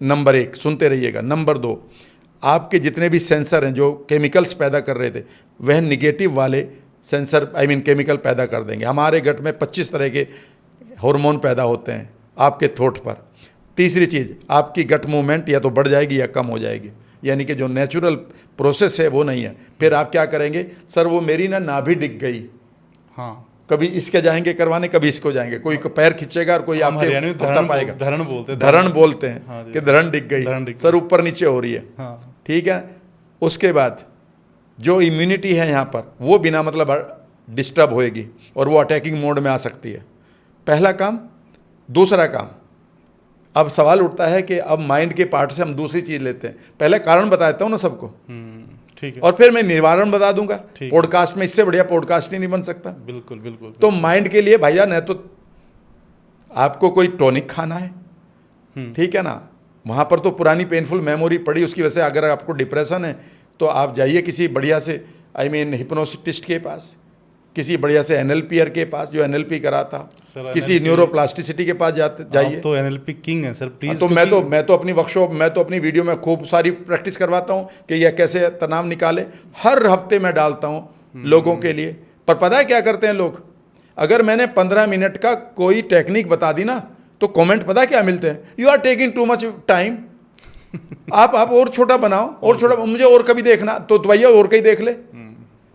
S1: नंबर 1 सुनते रहिएगा। नंबर 2, आपके जितने भी सेंसर हैं जो केमिकल्स पैदा कर रहे थे, वह निगेटिव वाले सेंसर केमिकल पैदा कर देंगे। हमारे गट में 25 तरह के हार्मोन पैदा होते हैं आपके थॉट पर। तीसरी चीज़, आपकी गट मूवमेंट या तो बढ़ जाएगी या कम हो जाएगी, यानी कि जो नेचुरल प्रोसेस है वो नहीं है। फिर आप क्या करेंगे? सर वो मेरी नाभि दिख गई,
S2: हाँ,
S1: कभी इसके जाएंगे करवाने, कभी इसको जाएंगे, कोई पैर खींचेगा और कोई आपके पत्ता पाएगा। धरण बोलते हैं, हाँ, कि धरण दिख गई, सर ऊपर नीचे हो रही है, हाँ, ठीक है। उसके बाद जो इम्यूनिटी है यहाँ पर, वो बिना मतलब डिस्टर्ब होएगी और वो अटैकिंग मोड में आ सकती है। पहला काम। दूसरा काम, अब सवाल उठता है कि अब माइंड के पार्ट से हम दूसरी चीज़ लेते हैं। पहले कारण बता देता हूँ ना सबको,
S2: ठीक है,
S1: और फिर मैं निवारण बता दूंगा। पॉडकास्ट में इससे बढ़िया पॉडकास्ट ही नहीं बन सकता।
S2: बिल्कुल।
S1: तो माइंड के लिए भैया, न तो आपको कोई टॉनिक खाना है, ठीक है ना, वहाँ पर तो पुरानी पेनफुल मेमोरी पड़ी, उसकी वजह से अगर आपको डिप्रेशन है तो आप जाइए किसी बढ़िया से हिप्नोसिस्ट के पास, किसी बढ़िया से NLPer के पास जो NLP कराता, किसी न्यूरोप्लास्टिसिटी के पास जाइए।
S2: तो NLP किंग है सर, प्लीज।
S1: तो मैं तो अपनी वर्कशॉप, मैं तो अपनी वीडियो में खूब सारी प्रैक्टिस करवाता हूँ कि यह कैसे तनाव निकाले। हर हफ्ते मैं डालता हूँ लोगों के लिए। पर पता है क्या करते हैं लोग? अगर मैंने 15 मिनट का कोई टेक्निक बता दी ना, तो कमेंट पता क्या मिलते हैं? You are taking too much time. आप और छोटा बनाओ, और छोटा, मुझे और कभी देखना तो भैया और कहीं देख ले।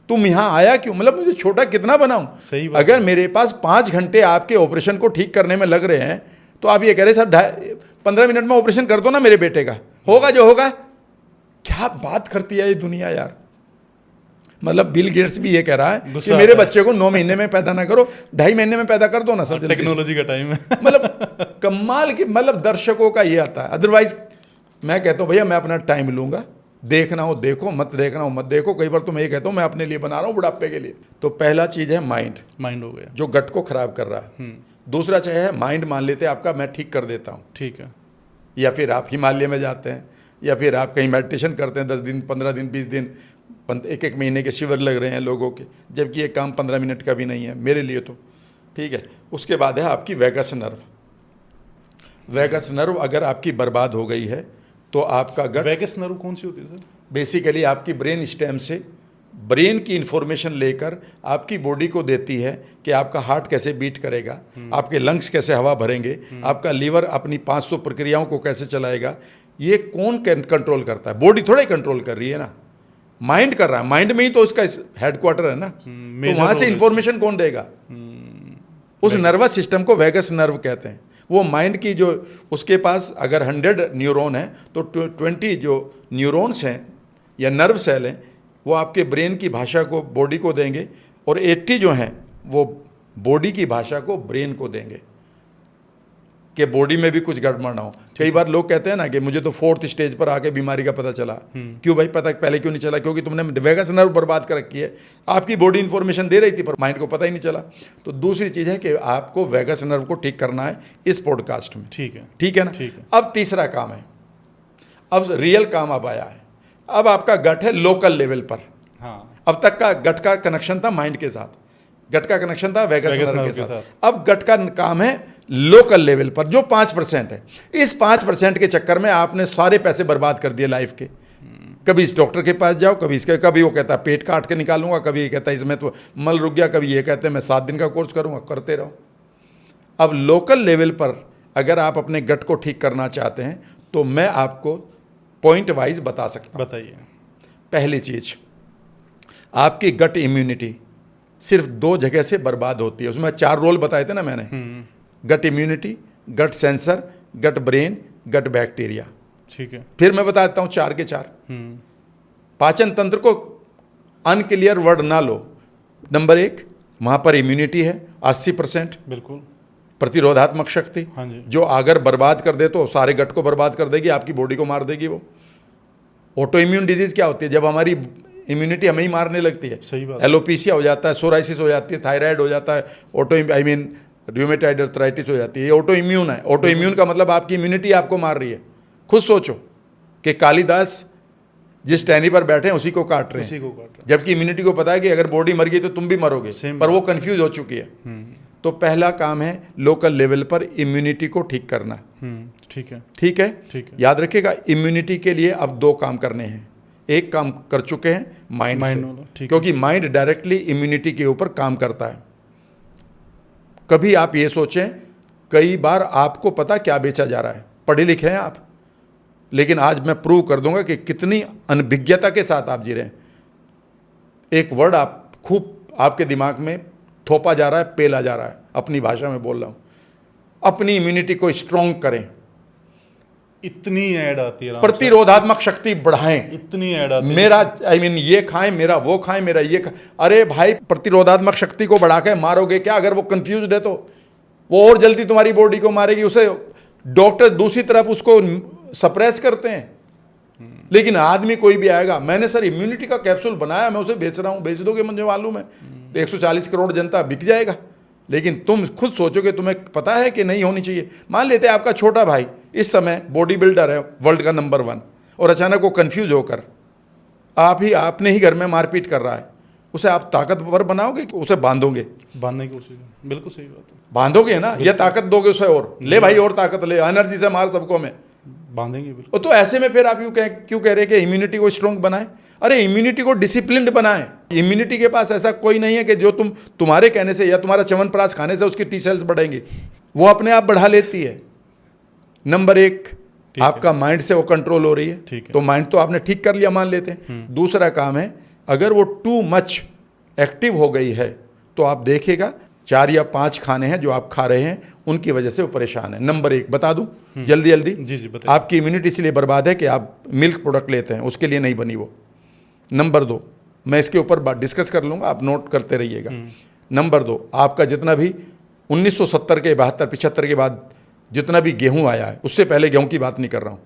S1: तुम यहाँ आया क्यों? मतलब मुझे छोटा कितना बनाऊं?
S2: सही बात।
S1: अगर मेरे पास 5 घंटे आपके ऑपरेशन को ठीक करने में लग रहे हैं, तो आप ये कह रहे सर 15 मिनट में ऑपरेशन कर दो ना मेरे बेटे का, होगा जो होगा। क्या बात करती है ये दुनिया यार। मतलब बिल गेट्स भी ये कह रहा है कि मेरे बच्चे को 9 महीने में पैदा ना करो, 2.5 महीने में पैदा कर दो ना सर।
S2: टेक्नोलॉजी का टाइम है।
S1: मतलब कमाल की, मतलब दर्शकों का ये आता है। अदरवाइज मैं कहता हूँ भैया मैं अपना टाइम लूंगा, देखना हो देखो, मत देखना हो मत देखो। कई बार तो मैं ये कहता हूँ मैं अपने लिए बना रहा हूँ बुढ़ापे के लिए। तो पहला चीज़ है माइंड
S2: हो गया,
S1: जो गट को खराब कर रहा है। दूसरा चाहे है माइंड, मान लेते हैं आपका मैं ठीक कर देता हूँ,
S2: ठीक है,
S1: या फिर आप हिमालय में जाते हैं, या फिर आप कहीं मेडिटेशन करते हैं 10 दिन 15 दिन 20 दिन, एक एक महीने के शिविर लग रहे हैं लोगों के, जबकि ये काम 15 मिनट का भी नहीं है मेरे लिए तो, ठीक है। उसके बाद है आपकी वैगस नर्व। वैगस नर्व अगर आपकी बर्बाद हो गई है तो आपका गट,
S2: वैगस नर्व कौन सी होती है सर?
S1: बेसिकली आपकी ब्रेन स्टेम से ब्रेन की इंफॉर्मेशन लेकर आपकी बॉडी को देती है कि आपका हार्ट कैसे बीट करेगा, आपके लंग्स कैसे हवा भरेंगे, आपका लीवर अपनी 500 प्रक्रियाओं को कैसे चलाएगा। ये कौन कंट्रोल करता है? बॉडी थोड़ा ही कंट्रोल कर रही है ना, माइंड कर रहा है। माइंड में ही तो इसका हेडक्वार्टर है ना, तो वहाँ से इंफॉर्मेशन कौन देगा? उस नर्वस सिस्टम को वैगस नर्व कहते हैं। वो माइंड की जो उसके पास अगर 100 न्यूरॉन है तो 20 जो न्यूरॉन्स हैं या नर्व सेल हैं वो आपके ब्रेन की भाषा को बॉडी को देंगे, और 80 जो हैं वो बॉडी की भाषा को ब्रेन को देंगे कि बॉडी में भी कुछ गड़बड़ ना हो। कई बार लोग कहते हैं ना कि मुझे तो 4th स्टेज पर आके बीमारी का पता चला। क्यों भाई पता पहले क्यों नहीं चला? क्योंकि तुमने वैगस नर्व बर्बाद कर रखी है। आपकी बॉडी इन्फॉर्मेशन दे रही थी पर माइंड को पता ही नहीं चला। तो दूसरी चीज़ है कि आपको वैगस नर्व को ठीक करना है इस पॉडकास्ट में। ठीक है ना? अब तीसरा काम है, अब रियल काम अब आया है। अब आपका गट है लोकल लेवल पर। अब तक का गट का कनेक्शन था माइंड के साथ, गट का कनेक्शन था वैगस नर्व के साथ। अब गट का काम है लोकल लेवल पर जो 5% है। इस 5% के चक्कर में आपने सारे पैसे बर्बाद कर दिए लाइफ के। कभी इस डॉक्टर के पास जाओ, कभी इसके, कभी वो कहता है पेट काट के निकालूंगा, कभी ये कहता है इसमें तो मल रुक गया, कभी ये कहते हैं मैं 7 दिन का कोर्स करूंगा। करते रहो। अब लोकल लेवल पर अगर आप अपने गट को ठीक करना चाहते हैं तो मैं आपको पॉइंट वाइज बता सकता हूँ।
S2: बताइए।
S1: पहली चीज, आपकी गट इम्यूनिटी सिर्फ 2 जगह से बर्बाद होती है। उसमें 4 रोल बताए थे ना मैंने, gut immunity, gut sensor, gut brain, gut bacteria.
S2: ठीक है।
S1: फिर मैं बताता हूं 4 के 4। पाचन तंत्र को अनक्लियर वर्ड ना लो। नंबर 1 वहां पर इम्यूनिटी है 80%,
S2: बिल्कुल
S1: प्रतिरोधात्मक शक्ति,
S2: हाँ जी।
S1: जो अगर बर्बाद कर दे तो सारे गट को बर्बाद कर देगी, आपकी बॉडी को मार देगी। वो ऑटो इम्यून डिजीज क्या होती है? जब हमारी इम्यूनिटी हमें ही मारने लगती है।
S2: सही बात।
S1: एलोपीसिया हो जाता है, सोराइसिस हो जाती है, थायराइड हो जाता है, र्यूमेटाइड अर्थराइटिस हो जाती है। ये ऑटो इम्यून है। ऑटो इम्यून का मतलब आपकी इम्यूनिटी आपको मार रही है। खुद सोचो कि कालिदास जिस टहनी पर बैठे हैं उसी को काट रहे हैं, जबकि इम्यूनिटी को पता है कि अगर बॉडी मर गई तो तुम भी मरोगे, पर वो कंफ्यूज हो चुकी है। तो पहला काम है लोकल लेवल पर इम्यूनिटी को ठीक करना।
S2: ठीक है।
S1: ठीक है। याद रखिएगा, इम्यूनिटी के लिए अब 2 काम करने हैं। एक काम कर चुके हैं माइंड से, क्योंकि माइंड डायरेक्टली इम्यूनिटी के ऊपर काम करता है। कभी आप ये सोचें, कई बार आपको पता क्या बेचा जा रहा है, पढ़े लिखे हैं आप, लेकिन आज मैं प्रूव कर दूंगा कि कितनी अनभिज्ञता के साथ आप जी रहे हैं। एक वर्ड आप खूब आपके दिमाग में थोपा जा रहा है, पेला जा रहा है, अपनी भाषा में बोल रहा हूं, अपनी इम्यूनिटी को स्ट्रांग करें।
S2: इतनी ऐड आती है,
S1: प्रतिरोधात्मक शक्ति बढ़ाएं।
S2: इतनी ऐड आती है,
S1: मेरा ये खाएं, मेरा वो खाएं, मेरा ये अरे भाई, प्रतिरोधात्मक शक्ति को बढ़ा के मारोगे क्या? अगर वो कंफ्यूज्ड है तो वो और जल्दी तुम्हारी बॉडी को मारेगी। उसे डॉक्टर दूसरी तरफ उसको सप्रेस करते हैं, लेकिन आदमी कोई भी आएगा, मैंने सर इम्यूनिटी का कैप्सूल बनाया, मैं उसे बेच रहा हूं, बेच दोगे मुझे मालूम है, 140 करोड़ जनता बिक जाएगा। लेकिन तुम खुद सोचो कि तुम्हें पता है कि नहीं होनी चाहिए। मान लेते हैं आपका छोटा भाई इस समय बॉडी बिल्डर है, वर्ल्ड का नंबर 1, और अचानक वो कंफ्यूज होकर आपने ही घर में मारपीट कर रहा है, उसे आप ताकतवर बनाओगे कि उसे बांधोगे?
S2: बांधने की कोशिश। बिल्कुल सही बात है।
S1: बांधोगे ना, या ताकत दोगे उसे? और ले भाई और ताकत ले, एनर्जी से मार सबको में,
S2: बांधेंगे बिल्कुल।
S1: तो ऐसे में फिर आप क्यों कह रहे हैं कि इम्यूनिटी को स्ट्रांग बनाएं? अरे इम्यूनिटी को डिसिप्लिन्ड बनाएं। इम्यूनिटी के पास ऐसा कोई नहीं है कि जो तुम्हारे कहने से या तुम्हारा च्यवनप्राश खाने से उसकी टी सेल्स बढ़ेंगी, वो अपने आप बढ़ा लेती है। नंबर 1 आपका माइंड से वो कंट्रोल हो रही है, तो माइंड तो आपने ठीक कर लिया, मान लेते हैं। दूसरा काम है, अगर वो टू मच एक्टिव हो गई है तो आप देखिएगा 4 या 5 खाने हैं जो आप खा रहे हैं, उनकी वजह से वो परेशान है। नंबर 1 बता दूं जल्दी जल्दी,
S2: जी बताइए।
S1: आपकी इम्यूनिटी इसलिए बर्बाद है कि आप मिल्क प्रोडक्ट लेते हैं, उसके लिए नहीं बनी वो। नंबर 2, मैं इसके ऊपर बात डिस्कस कर लूँगा, आप नोट करते रहिएगा। नंबर 2, आपका जितना भी 1970 के 72 75 के बाद जितना भी गेहूँ आया है, उससे पहले गेहूँ की बात नहीं कर रहा हूँ।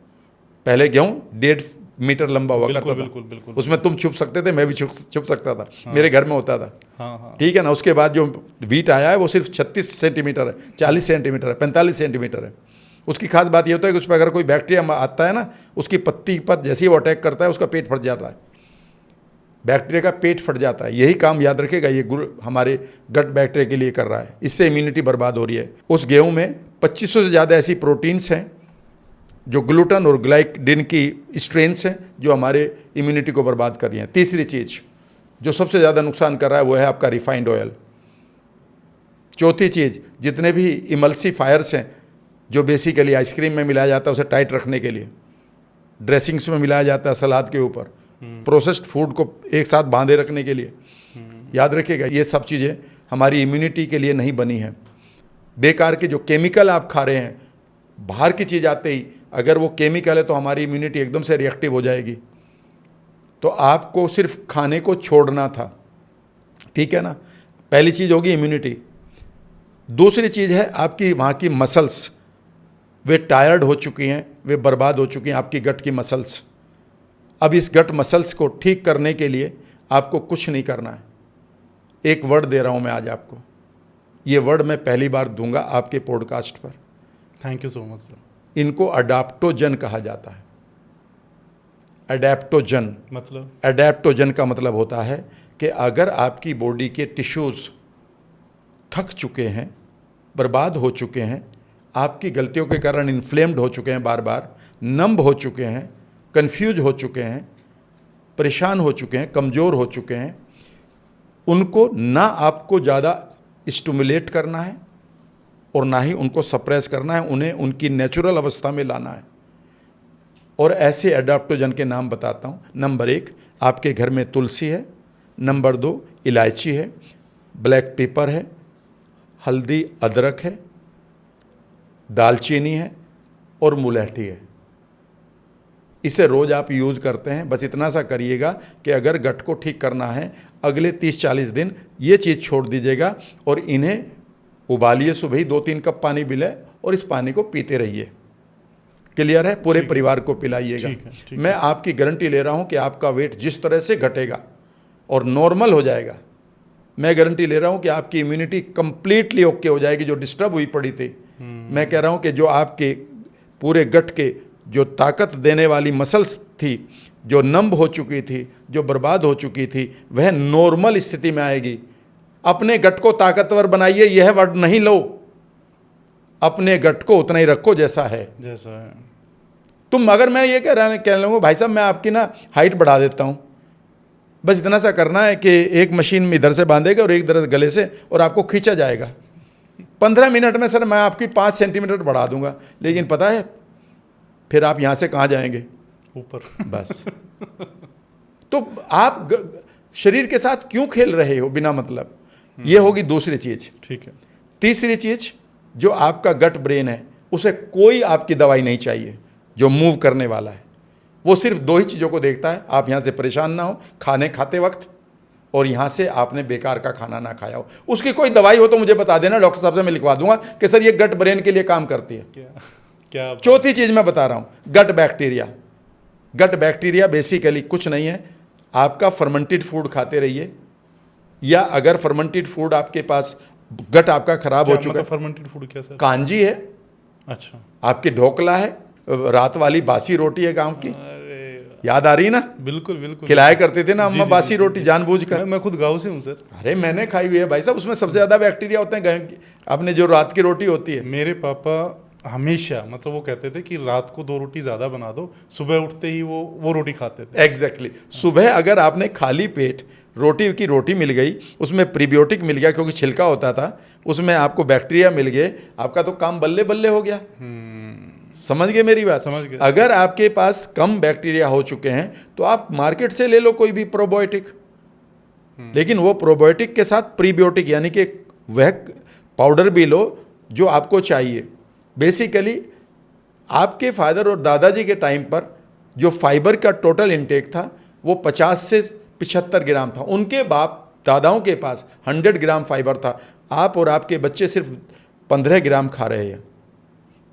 S1: पहले गेहूँ 1.5 मीटर लंबा हुआ करता था,
S2: बिल्कुल।
S1: उसमें तुम छुप सकते थे, मैं भी छुप सकता था। मेरे घर में होता था। ठीक है ना। उसके बाद जो वीट आया है वो सिर्फ 36 सेंटीमीटर है, 40 सेंटीमीटर है, 45 सेंटीमीटर है। उसकी खास बात ये होता है कि उस पर अगर कोई बैक्टीरिया आता है ना, उसकी पत्ती पर जैसे ही वो अटैक करता है उसका पेट फट जाता है। बैक्टीरिया का पेट फट जाता है। यही काम याद रखेगा, ये हमारे गट बैक्टीरिया के लिए कर रहा है, इससे इम्यूनिटी बर्बाद हो रही है। उस गेहूं में 2500 से ज़्यादा ऐसी प्रोटीन्स हैं जो ग्लूटन और ग्लाइकडिन की स्ट्रेन्स हैं जो हमारे इम्यूनिटी को बर्बाद कर रही हैं। तीसरी चीज़ जो सबसे ज़्यादा नुकसान कर रहा है वो है आपका रिफाइंड ऑयल। चौथी चीज़, जितने भी इमल्सीफायर्स हैं जो बेसिकली आइसक्रीम में मिलाया जाता है उसे टाइट रखने के लिए, ड्रेसिंग्स में मिलाया जाता है सलाद के ऊपर, प्रोसेस्ड फूड को एक साथ बांधे रखने के लिए, याद रखिएगा ये सब चीज़ें हमारी इम्यूनिटी के लिए नहीं बनी हैं। बेकार के जो केमिकल आप खा रहे हैं, बाहर की चीज़ आते ही अगर वो केमिकल है तो हमारी इम्यूनिटी एकदम से रिएक्टिव हो जाएगी। तो आपको सिर्फ खाने को छोड़ना था, ठीक है ना। पहली चीज़ होगी इम्यूनिटी। दूसरी चीज़ है आपकी वहाँ की मसल्स, वे टायर्ड हो चुकी हैं, वे बर्बाद हो चुकी हैं, आपकी गट की मसल्स। अब इस गट मसल्स को ठीक करने के लिए आपको कुछ नहीं करना है। एक वर्ड दे रहा हूँ मैं आज आपको, ये वर्ड मैं पहली बार दूंगा आपके पॉडकास्ट पर।
S2: Thank you so much sir.
S1: इनको अडाप्टोजन कहा जाता है। अडेप्टोजन
S2: मतलब?
S1: अडेप्टोजन का मतलब होता है कि अगर आपकी बॉडी के टिश्यूज़ थक चुके हैं, बर्बाद हो चुके हैं, आपकी गलतियों के कारण इन्फ्लेम्ड हो चुके हैं, बार बार नंब हो चुके हैं, कंफ्यूज हो चुके हैं, परेशान हो चुके हैं, कमज़ोर हो चुके हैं, उनको ना आपको ज़्यादा स्टिमुलेट करना है और ना ही उनको सप्रेस करना है, उन्हें उनकी नेचुरल अवस्था में लाना है। और ऐसे अडाप्टोजन के नाम बताता हूँ। नंबर 1, आपके घर में तुलसी है। नंबर 2, इलायची है, ब्लैक पेपर है, हल्दी अदरक है, दालचीनी है और मुलैठी है। इसे रोज़ आप यूज़ करते हैं। बस इतना सा करिएगा कि अगर गट को ठीक करना है, अगले 30-40 दिन ये चीज़ छोड़ दीजिएगा और इन्हें उबालिए। सुबह ही 2-3 कप पानी मिले और इस पानी को पीते रहिए। क्लियर है? पूरे परिवार को पिलाइएगा। मैं आपकी गारंटी ले रहा हूँ कि आपका वेट जिस तरह से घटेगा और नॉर्मल हो जाएगा, मैं गारंटी ले रहा हूँ कि आपकी इम्यूनिटी कंप्लीटली ओके हो जाएगी। जो डिस्टर्ब हुई पड़ी थी, मैं कह रहा हूँ कि जो आपके पूरे गट के जो ताकत देने वाली मसल्स थी, जो नंब हो चुकी थी, जो बर्बाद हो चुकी थी, वह नॉर्मल स्थिति में आएगी। अपने गट को ताकतवर बनाइए, यह वर्ड नहीं लो। अपने गट को उतना ही रखो जैसा है। तुम अगर मैं ये कह लूँगा भाई साहब मैं आपकी ना हाइट बढ़ा देता हूँ, बस इतना सा करना है कि एक मशीन में इधर से बांधेगा और एक इधर गले से और आपको खींचा जाएगा। 15 मिनट में सर मैं आपकी 5 सेंटीमीटर बढ़ा दूंगा। लेकिन पता है फिर आप यहाँ से कहाँ जाएंगे? ऊपर। बस। तो आप शरीर के साथ क्यों खेल रहे हो बिना मतलब? ये होगी दूसरी चीज़। ठीक है। तीसरी चीज़, जो आपका गट ब्रेन है उसे कोई आपकी दवाई नहीं चाहिए जो मूव करने वाला है। वो सिर्फ 2 ही चीज़ों को देखता है, आप यहाँ से परेशान ना हो खाते वक्त, और यहाँ से आपने बेकार का खाना ना खाया हो। उसकी कोई दवाई हो तो मुझे बता देना, डॉक्टर साहब से मैं लिखवा दूंगा कि सर ये गट ब्रेन के लिए काम करती है। क्या? चौथी चीज़ मैं बता रहा हूँ, gut bacteria. Gut bacteria basically कुछ नहीं है, आपका फर्मेंटेड फूड खाते रहिए, या अगर फर्मेंटेड फूड आपके पास गट आपका खराब हो चुका है।
S2: फर्मेंटेड फूड क्या सर?
S1: कांजी है, अच्छा, आपके ढोकला है, रात वाली बासी रोटी है गांव की, याद आ रही ना? बिल्कुल बिल्कुल। खिलाया करते थे ना अम्मा बासी रोटी जानबूझकर। मैं खुद गांव से हूँ सर। अरे मैंने खाई हुई है भाई साहब, उसमें सबसे ज्यादा बैक्टीरिया होते हैं गांव की। आपने जो रात की रोटी होती है, मेरे पापा हमेशा मतलब वो कहते थे कि रात को 2 रोटी ज़्यादा बना दो, सुबह उठते ही वो रोटी खाते थे। एग्जैक्टली। सुबह अगर आपने खाली पेट रोटी मिल गई, उसमें प्रीबायोटिक मिल गया क्योंकि छिलका होता था, उसमें आपको बैक्टीरिया मिल गए, आपका तो काम बल्ले बल्ले हो गया। समझ गए मेरी बात? समझ गए। अगर आपके पास कम बैक्टीरिया हो चुके हैं तो आप मार्केट से ले लो कोई भी प्रोबायोटिक, लेकिन वो प्रोबायोटिक के साथ प्रीबायोटिक यानी कि वह पाउडर भी लो जो आपको चाहिए। बेसिकली आपके फादर और दादाजी के टाइम पर जो फाइबर का टोटल इनटेक था वो 50 से 75 ग्राम था। उनके बाप दादाओं के पास 100 ग्राम फाइबर था। आप और आपके बच्चे सिर्फ 15 ग्राम खा रहे हैं,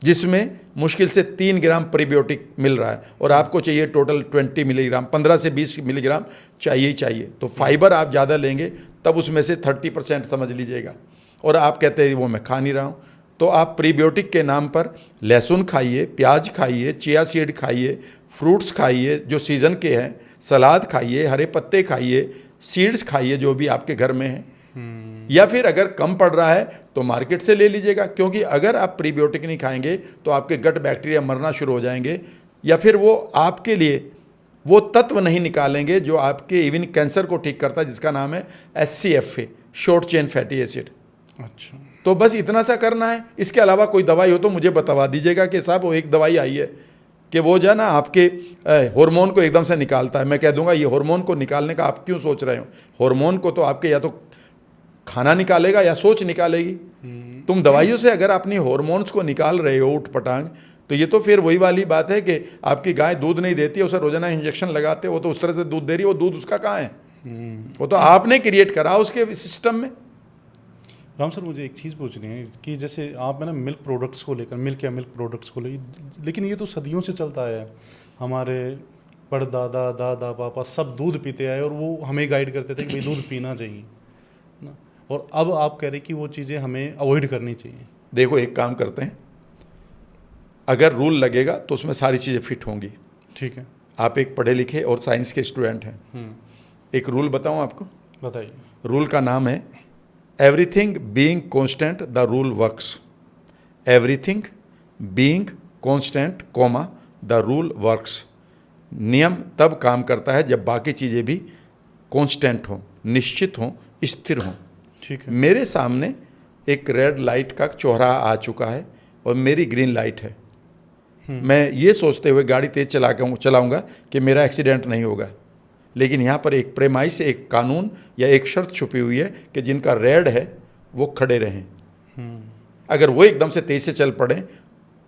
S1: जिसमें मुश्किल से 3 ग्राम प्रीबायोटिक मिल रहा है, और आपको चाहिए टोटल 20 मिलीग्राम, 15 से 20 मिलीग्राम चाहिए ही चाहिए। तो फाइबर आप ज़्यादा लेंगे तब उसमें से 30% समझ लीजिएगा। और आप कहते हैं वो मैं खा नहीं रहा हूँ, तो आप प्रीबायोटिक के नाम पर लहसुन खाइए, प्याज खाइए, चिया सीड खाइए, फ्रूट्स खाइए जो सीज़न के हैं, सलाद खाइए, हरे पत्ते खाइए, सीड्स खाइए जो भी आपके घर में हैं। या फिर अगर कम पड़ रहा है तो मार्केट से ले लीजिएगा, क्योंकि अगर आप प्रीबायोटिक नहीं खाएंगे तो आपके गट बैक्टीरिया मरना शुरू हो जाएंगे, या फिर वो आपके लिए वो तत्व नहीं निकालेंगे जो आपके इवन कैंसर को ठीक करता है, जिसका नाम है HCFA, short chain fatty acid.
S2: अच्छा,
S1: तो बस इतना सा करना है। इसके अलावा कोई दवाई हो तो मुझे बता दीजिएगा कि साहब वो एक दवाई आई है कि वो जो है ना आपके हार्मोन को एकदम से निकालता है। मैं कह दूंगा ये हार्मोन को निकालने का आप क्यों सोच रहे हो? हार्मोन को तो आपके या तो खाना निकालेगा या सोच निकालेगी। तुम दवाइयों से अगर अपनी हार्मोन्स को निकाल रहे हो उठ पटांग, तो ये तो फिर वही वाली बात है कि आपकी गाय दूध नहीं देती है, उसे रोजाना इंजेक्शन लगाते, वो तो उस तरह से दूध दे रही है, वो दूध उसका कहाँ है? वो तो आपने क्रिएट करा उसके सिस्टम में।
S2: राम सर, मुझे एक चीज़ पूछनी है कि जैसे आप है ना मिल्क प्रोडक्ट्स को लेकर, मिल्क या मिल्क प्रोडक्ट्स को लेकर, लेकिन ये तो सदियों से चलता है। हमारे परदादा, दादा, पापा सब दूध पीते आए और वो हमें गाइड करते थे कि भाई दूध पीना चाहिए ना। और अब आप कह रहे कि वो चीज़ें हमें अवॉइड करनी चाहिए।
S1: देखो एक काम करते हैं, अगर रूल लगेगा तो उसमें सारी चीज़ें फिट होंगी।
S2: ठीक है,
S1: आप एक पढ़े लिखे और साइंस के स्टूडेंट हैं। एक रूल बताऊं आपको?
S2: बताइए।
S1: रूल का नाम है everything being constant the rule works. Everything being constant comma the rule works. नियम तब काम करता है जब बाकी चीज़ें भी कांस्टेंट हों, निश्चित हों, स्थिर हों।
S2: ठीक है।
S1: मेरे सामने एक रेड लाइट का चौराहा आ चुका है और मेरी ग्रीन लाइट है। मैं ये सोचते हुए गाड़ी तेज चलाऊंगा कि मेरा एक्सीडेंट नहीं होगा, लेकिन यहाँ पर एक प्रेमाइस, एक कानून या एक शर्त छुपी हुई है कि जिनका रेड है वो खड़े रहें। अगर वो एकदम से तेज से चल पड़े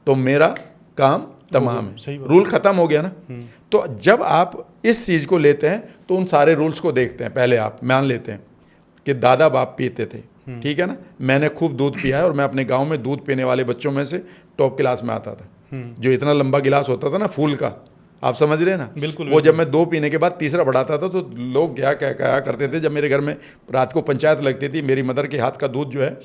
S1: तो मेरा काम तमाम है, रूल खत्म हो गया ना। तो जब आप इस चीज़ को लेते हैं तो उन सारे रूल्स को देखते हैं। पहले आप मान लेते हैं कि दादा बाप पीते थे, ठीक है ना, मैंने खूब दूध पिया है और मैं अपने गांव में दूध पीने वाले बच्चों में से टॉप क्लास में आता था। जो इतना लंबा गिलास होता था ना फूल का, आप समझ रहे हैं ना?
S2: बिल्कुल।
S1: वो जब मैं 2 पीने के बाद तीसरा बढ़ाता था तो लोग क्या कहा करते थे। जब मेरे घर में रात को पंचायत लगती थी, मेरी मदर के हाथ का दूध जो है,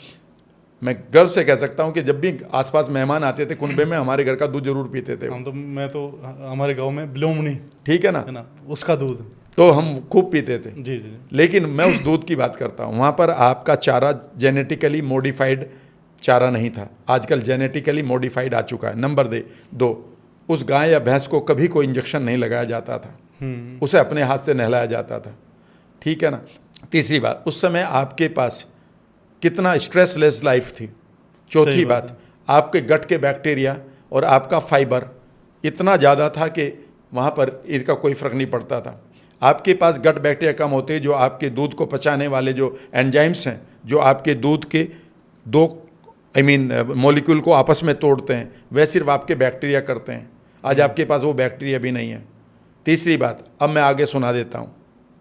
S1: मैं गर्व से कह सकता हूँ कि जब भी आसपास मेहमान आते थे कुनबे में, हमारे घर का दूध जरूर पीते थे।
S2: मैं तो हमारे गाँव में बिलोमनी,
S1: ठीक है ना,
S2: उसका दूध
S1: तो हम खूब पीते थे।
S2: जी जी।
S1: लेकिन मैं उस दूध की बात करता हूँ। वहाँ पर आपका चारा जेनेटिकली मॉडिफाइड चारा नहीं था, आजकल जेनेटिकली मॉडिफाइड आ चुका है। नंबर 2, उस गाय या भैंस को कभी कोई इंजेक्शन नहीं लगाया जाता था, उसे अपने हाथ से नहलाया जाता था, ठीक है ना। तीसरी बात, उस समय आपके पास कितना स्ट्रेसलेस लाइफ थी। चौथी बात, आपके गट के बैक्टीरिया और आपका फाइबर इतना ज़्यादा था कि वहाँ पर इसका कोई फ़र्क नहीं पड़ता था। आपके पास गट बैक्टीरिया कम होते, जो आपके दूध को पचाने वाले जो एंजाइम्स हैं, जो आपके दूध के 2 मॉलिक्यूल को आपस में तोड़ते हैं, वह सिर्फ आपके बैक्टीरिया करते हैं। आज आपके पास वो बैक्टीरिया भी नहीं है। तीसरी बात, अब मैं आगे सुना देता हूँ,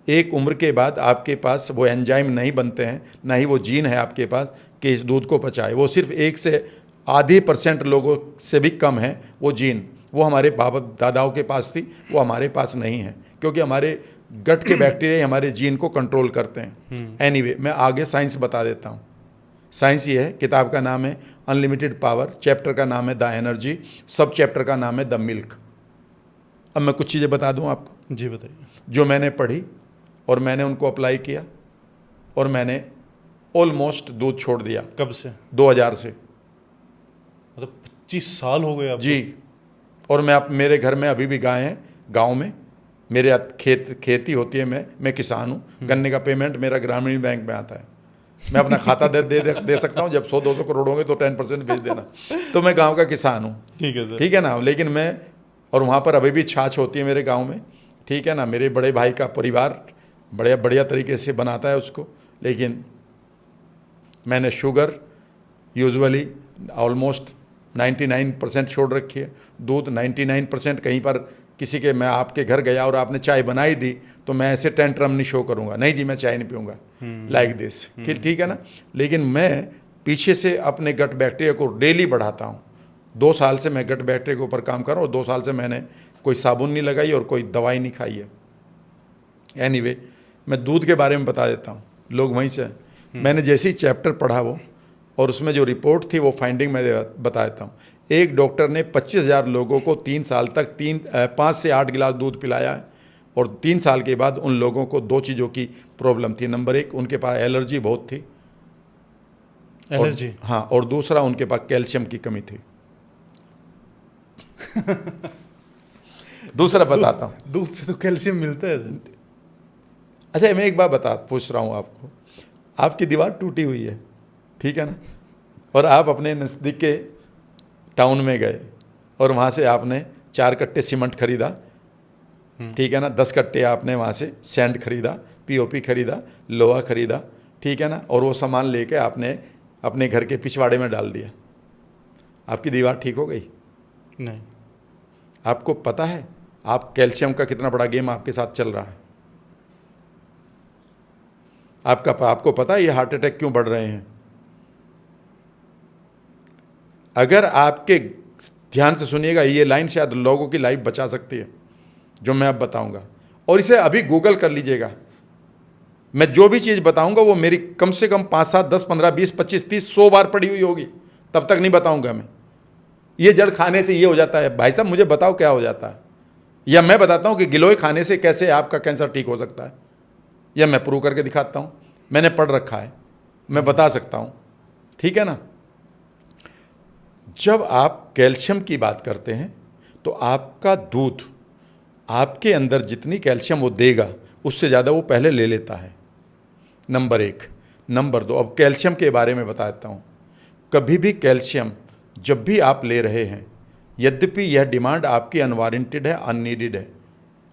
S1: एक उम्र के बाद आपके पास वो एंजाइम नहीं बनते हैं, ना ही वो जीन है आपके पास कि इस दूध को पचाए। वो सिर्फ 1 से आधे % लोगों से भी कम है वो जीन। वो हमारे बाबा दादाओं के पास थी, वो हमारे पास नहीं है, क्योंकि हमारे गट के बैक्टीरिया हमारे जीन को कंट्रोल करते हैं। एनीवे, मैं आगे साइंस बता देता हूँ। साइंस ये है, किताब का नाम है अनलिमिटेड पावर, चैप्टर का नाम है द एनर्जी, सब चैप्टर का नाम है द मिल्क। अब मैं कुछ चीज़ें बता दूं आपको।
S2: जी बताइए। जो
S1: मैंने पढ़ी और मैंने उनको अप्लाई किया और मैंने ऑलमोस्ट दूध छोड़ दिया।
S2: कब से?
S1: 2000 से।
S2: मतलब 25 साल हो गए आपको? जी।
S1: और मेरे घर में अभी भी गाय हैं, गांव में मेरे खेती होती है। मैं किसान हूँ। गन्ने का पेमेंट मेरा ग्रामीण बैंक में आता है। मैं अपना खाता दे सकता हूँ। जब 100-200 करोड़ होंगे तो 10% भेज देना। तो मैं गांव का किसान हूँ,
S2: ठीक है सर,
S1: ठीक है ना। लेकिन मैं, और वहाँ पर अभी भी छाछ होती है मेरे गांव में, ठीक है ना। मेरे बड़े भाई का परिवार बढ़िया तरीके से बनाता है उसको। लेकिन मैंने शुगर यूजुअली ऑलमोस्ट 99% छोड़ रखी है। दूध 99%। कहीं पर किसी के, मैं आपके घर गया और आपने चाय बनाई दी तो मैं ऐसे टेंट्रम नहीं शो करूँगा, नहीं जी मैं चाय नहीं पीऊँगा, लाइक दिस, ठीक है ना। लेकिन मैं पीछे से अपने गट बैक्टीरिया को डेली बढ़ाता हूँ। 2 साल से मैं गट बैक्टीरिया के ऊपर काम कर रहा हूँ और 2 साल से मैंने कोई साबुन नहीं लगाई और कोई दवाई नहीं खाई है। एनीवे, मैं दूध के बारे में बता देता हूँ, लोग वहीं से, मैंने जैसे ही चैप्टर पढ़ा वो और उसमें जो रिपोर्ट थी वो फाइंडिंग मैं बता देता हूँ। एक डॉक्टर ने 25,000 लोगों को 3 साल तक 5 से 8 गिलास दूध पिलाया है, और 3 साल के बाद उन लोगों को 2 चीज़ों की प्रॉब्लम थी। नंबर 1, उनके पास एलर्जी बहुत थी,
S2: एलर्जी,
S1: हाँ, और दूसरा उनके पास कैल्शियम की कमी थी। दूसरा बताता हूँ।
S2: दूध से तो कैल्शियम मिलता है।
S1: अच्छा, मैं एक बात पूछ रहा हूँ आपको। आपकी दीवार टूटी हुई है, ठीक है ना, और आप अपने नज़दीक के टाउन में गए और वहाँ से आपने 4 कट्टे सीमेंट खरीदा, ठीक है ना, 10 कट्टे आपने वहाँ से सैंड खरीदा, पीओपी खरीदा, लोहा खरीदा, ठीक है ना, और वो सामान लेके आपने अपने घर के पिछवाड़े में डाल दिया। आपकी दीवार ठीक हो गई?
S2: नहीं।
S1: आपको पता है आप कैल्शियम का कितना बड़ा गेम आपके साथ चल रहा है? आपको पता है ये हार्ट अटैक क्यों बढ़ रहे हैं? अगर आपके, ध्यान से सुनिएगा, ये लाइन शायद लोगों की लाइफ बचा सकती है जो मैं अब बताऊंगा, और इसे अभी गूगल कर लीजिएगा। मैं जो भी चीज़ बताऊंगा वो मेरी कम से कम 5, 7, 10, 15, 20, 25, 30, 100 बार पढ़ी हुई होगी, तब तक नहीं बताऊंगा मैं। ये जड़ खाने से ये हो जाता है, भाई साहब मुझे बताओ क्या हो जाता है, या मैं बताता हूँ कि गिलोय खाने से कैसे आपका कैंसर ठीक हो सकता है, या मैं प्रूव करके दिखाता हूँ। मैंने पढ़ रखा है, मैं बता सकता हूँ, ठीक है ना। जब आप कैल्शियम की बात करते हैं तो आपका दूध आपके अंदर जितनी कैल्शियम वो देगा उससे ज़्यादा वो पहले ले लेता है, नंबर 1। नंबर 2, अब कैल्शियम के बारे में बता देता हूँ। कभी भी कैल्शियम जब भी आप ले रहे हैं, यद्यपि यह डिमांड आपकी अनवारंटेड है, अननीडेड है,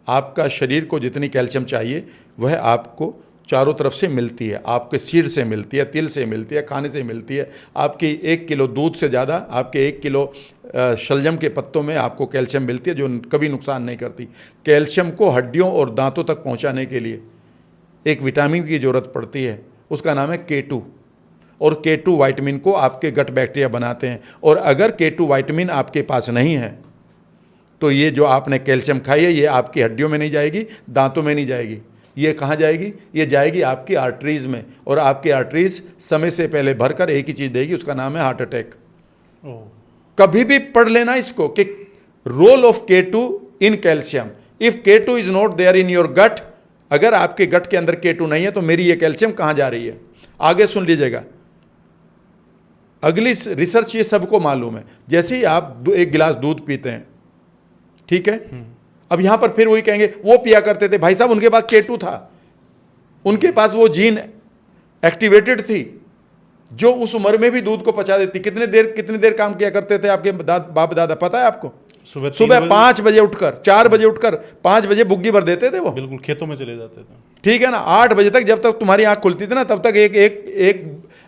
S1: आपका शरीर को जितनी कैल्शियम चाहिए वह आपको चारों तरफ से मिलती है। आपके सीड से मिलती है, तिल से मिलती है, खाने से मिलती है। आपकी 1 किलो दूध से ज़्यादा आपके 1 किलो शलजम के पत्तों में आपको कैल्शियम मिलती है, जो कभी नुकसान नहीं करती। कैल्शियम को हड्डियों और दांतों तक पहुंचाने के लिए एक विटामिन की ज़रूरत पड़ती है, उसका नाम है K2, और K2 विटामिन को आपके गट बैक्टीरिया बनाते हैं। और अगर K2 विटामिन आपके पास नहीं है तो ये जो आपने कैल्शियम खाई है ये आपकी हड्डियों में नहीं जाएगी, दांतों में नहीं जाएगी, ये कहाँ जाएगी? ये जाएगी आपकी आर्टरीज़ में, और आपकी आर्टरीज़ समय से पहले भरकर एक ही चीज़ देगी, उसका नाम है हार्ट अटैक। कभी भी पढ़ लेना इसको कि role of K2 in calcium. If K2 is not there in your gut, अगर आपके गट के अंदर K2 नहीं है तो मेरी ये कैल्शियम कहाँ जा रही है? आगे सुन लीजिएगा, अगली रिसर्च ये सबको मालूम है। जैसे ही आप 1 गिलास दूध पीते हैं, ठीक है, अब यहां पर फिर वही कहेंगे वो पिया करते थे, भाई साहब उनके पास K2 था, उनके पास वो जीन एक्टिवेटेड थी जो उस उम्र में भी दूध को पचा देती। कितने देर काम किया करते थे आपके बाप दादा, पता है आपको? सुबह 5 बजे उठकर, 4 बजे उठकर 5 बजे बुग्गी भर देते थे वो,
S2: बिल्कुल खेतों में चले जाते थे,
S1: ठीक है ना। 8 बजे तक, जब तक तुम्हारी आंख खुलती थी ना, तब तक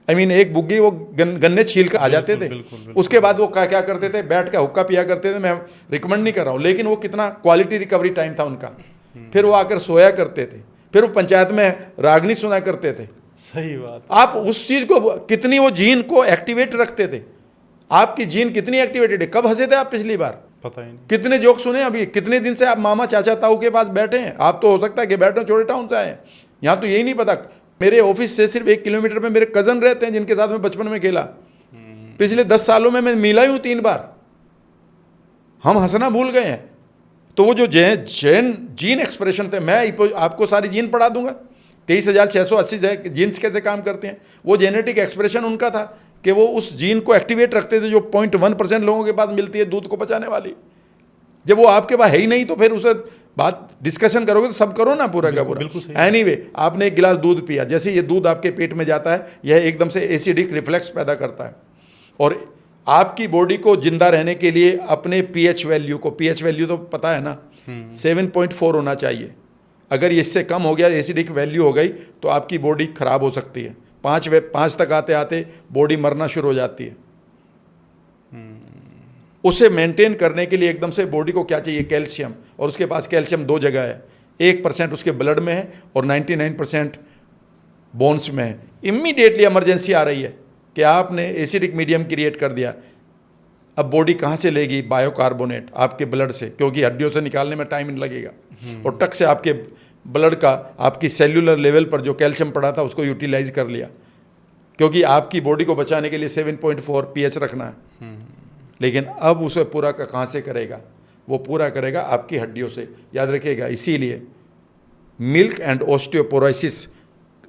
S1: एक बुग्गी वो गन्ने छील कर आ जाते थे। उसके बाद वो क्या करते थे, बैठ के हुक्का पिया करते थे। मैं रिकमेंड नहीं कर रहा हूँ, लेकिन वो कितना क्वालिटी रिकवरी टाइम था उनका। फिर वो आकर सोया करते थे, फिर वो पंचायत में रागनी सुना करते थे।
S2: सही बात।
S1: आप उस चीज को, कितनी वो जीन को एक्टिवेट रखते थे। आपकी जीन कितनी एक्टिवेटेड है? कब हंसे थे आप पिछली बार?
S2: पता ही नहीं।
S1: कितने जोक सुने अभी? कितने दिन से आप मामा चाचा ताऊ के पास बैठे हैं? आप तो हो सकता है कि बैठे छोटे टाउन से आए, यहाँ तो यही नहीं पता। मेरे ऑफिस से सिर्फ 1 किलोमीटर में मेरे कजन रहते हैं जिनके साथ मैं बचपन में खेला। पिछले 10 सालों में मैं मिला ही हूँ 3 बार। हम हंसना भूल गए हैं। तो वो जो जीन एक्सप्रेशन थे, मैं आपको सारी जीन पढ़ा दूंगा। 23,680 जीन्स कैसे काम करते हैं, वो जेनेटिक एक्सप्रेशन उनका था कि वो उस जीन को एक्टिवेट रखते थे जो 0.1% लोगों के पास मिलती है दूध को पचाने वाली। जब वो आपके पास है ही नहीं तो फिर उसे बात डिस्कशन करोगे तो सब करो ना पूरा का पूरा। एनीवे, आपने 1 गिलास दूध पिया, जैसे ये दूध आपके पेट में जाता है यह एकदम से एसिडिक रिफ्लेक्स पैदा करता है, और आपकी बॉडी को जिंदा रहने के लिए अपने पीएच वैल्यू को, पीएच वैल्यू तो पता है ना, 7.4 होना चाहिए। अगर इससे कम हो गया, एसिडिक वैल्यू हो गई, तो आपकी बॉडी खराब हो सकती है। 5 तक आते आते बॉडी मरना शुरू हो जाती है। उसे मेंटेन करने के लिए एकदम से बॉडी को क्या चाहिए? कैल्शियम। और उसके पास कैल्शियम 2 जगह है, 1% उसके ब्लड में है और 99% बोन्स में है। इमीडिएटली इमरजेंसी आ रही है कि आपने एसिडिक मीडियम क्रिएट कर दिया। अब बॉडी कहाँ से लेगी बायोकार्बोनेट? आपके ब्लड से, क्योंकि हड्डियों से निकालने में टाइम लगेगा, और टक से आपके ब्लड का, आपकी सेल्यूलर लेवल पर जो कैल्शियम पड़ा था उसको यूटिलाइज कर लिया। क्योंकि आपकी बॉडी को बचाने के लिए 7.4 pH रखना है। लेकिन अब उसे पूरा कहाँ से करेगा? वो पूरा करेगा आपकी हड्डियों से, याद रखिएगा। इसीलिए मिल्क एंड ऑस्टियोपोरोसिस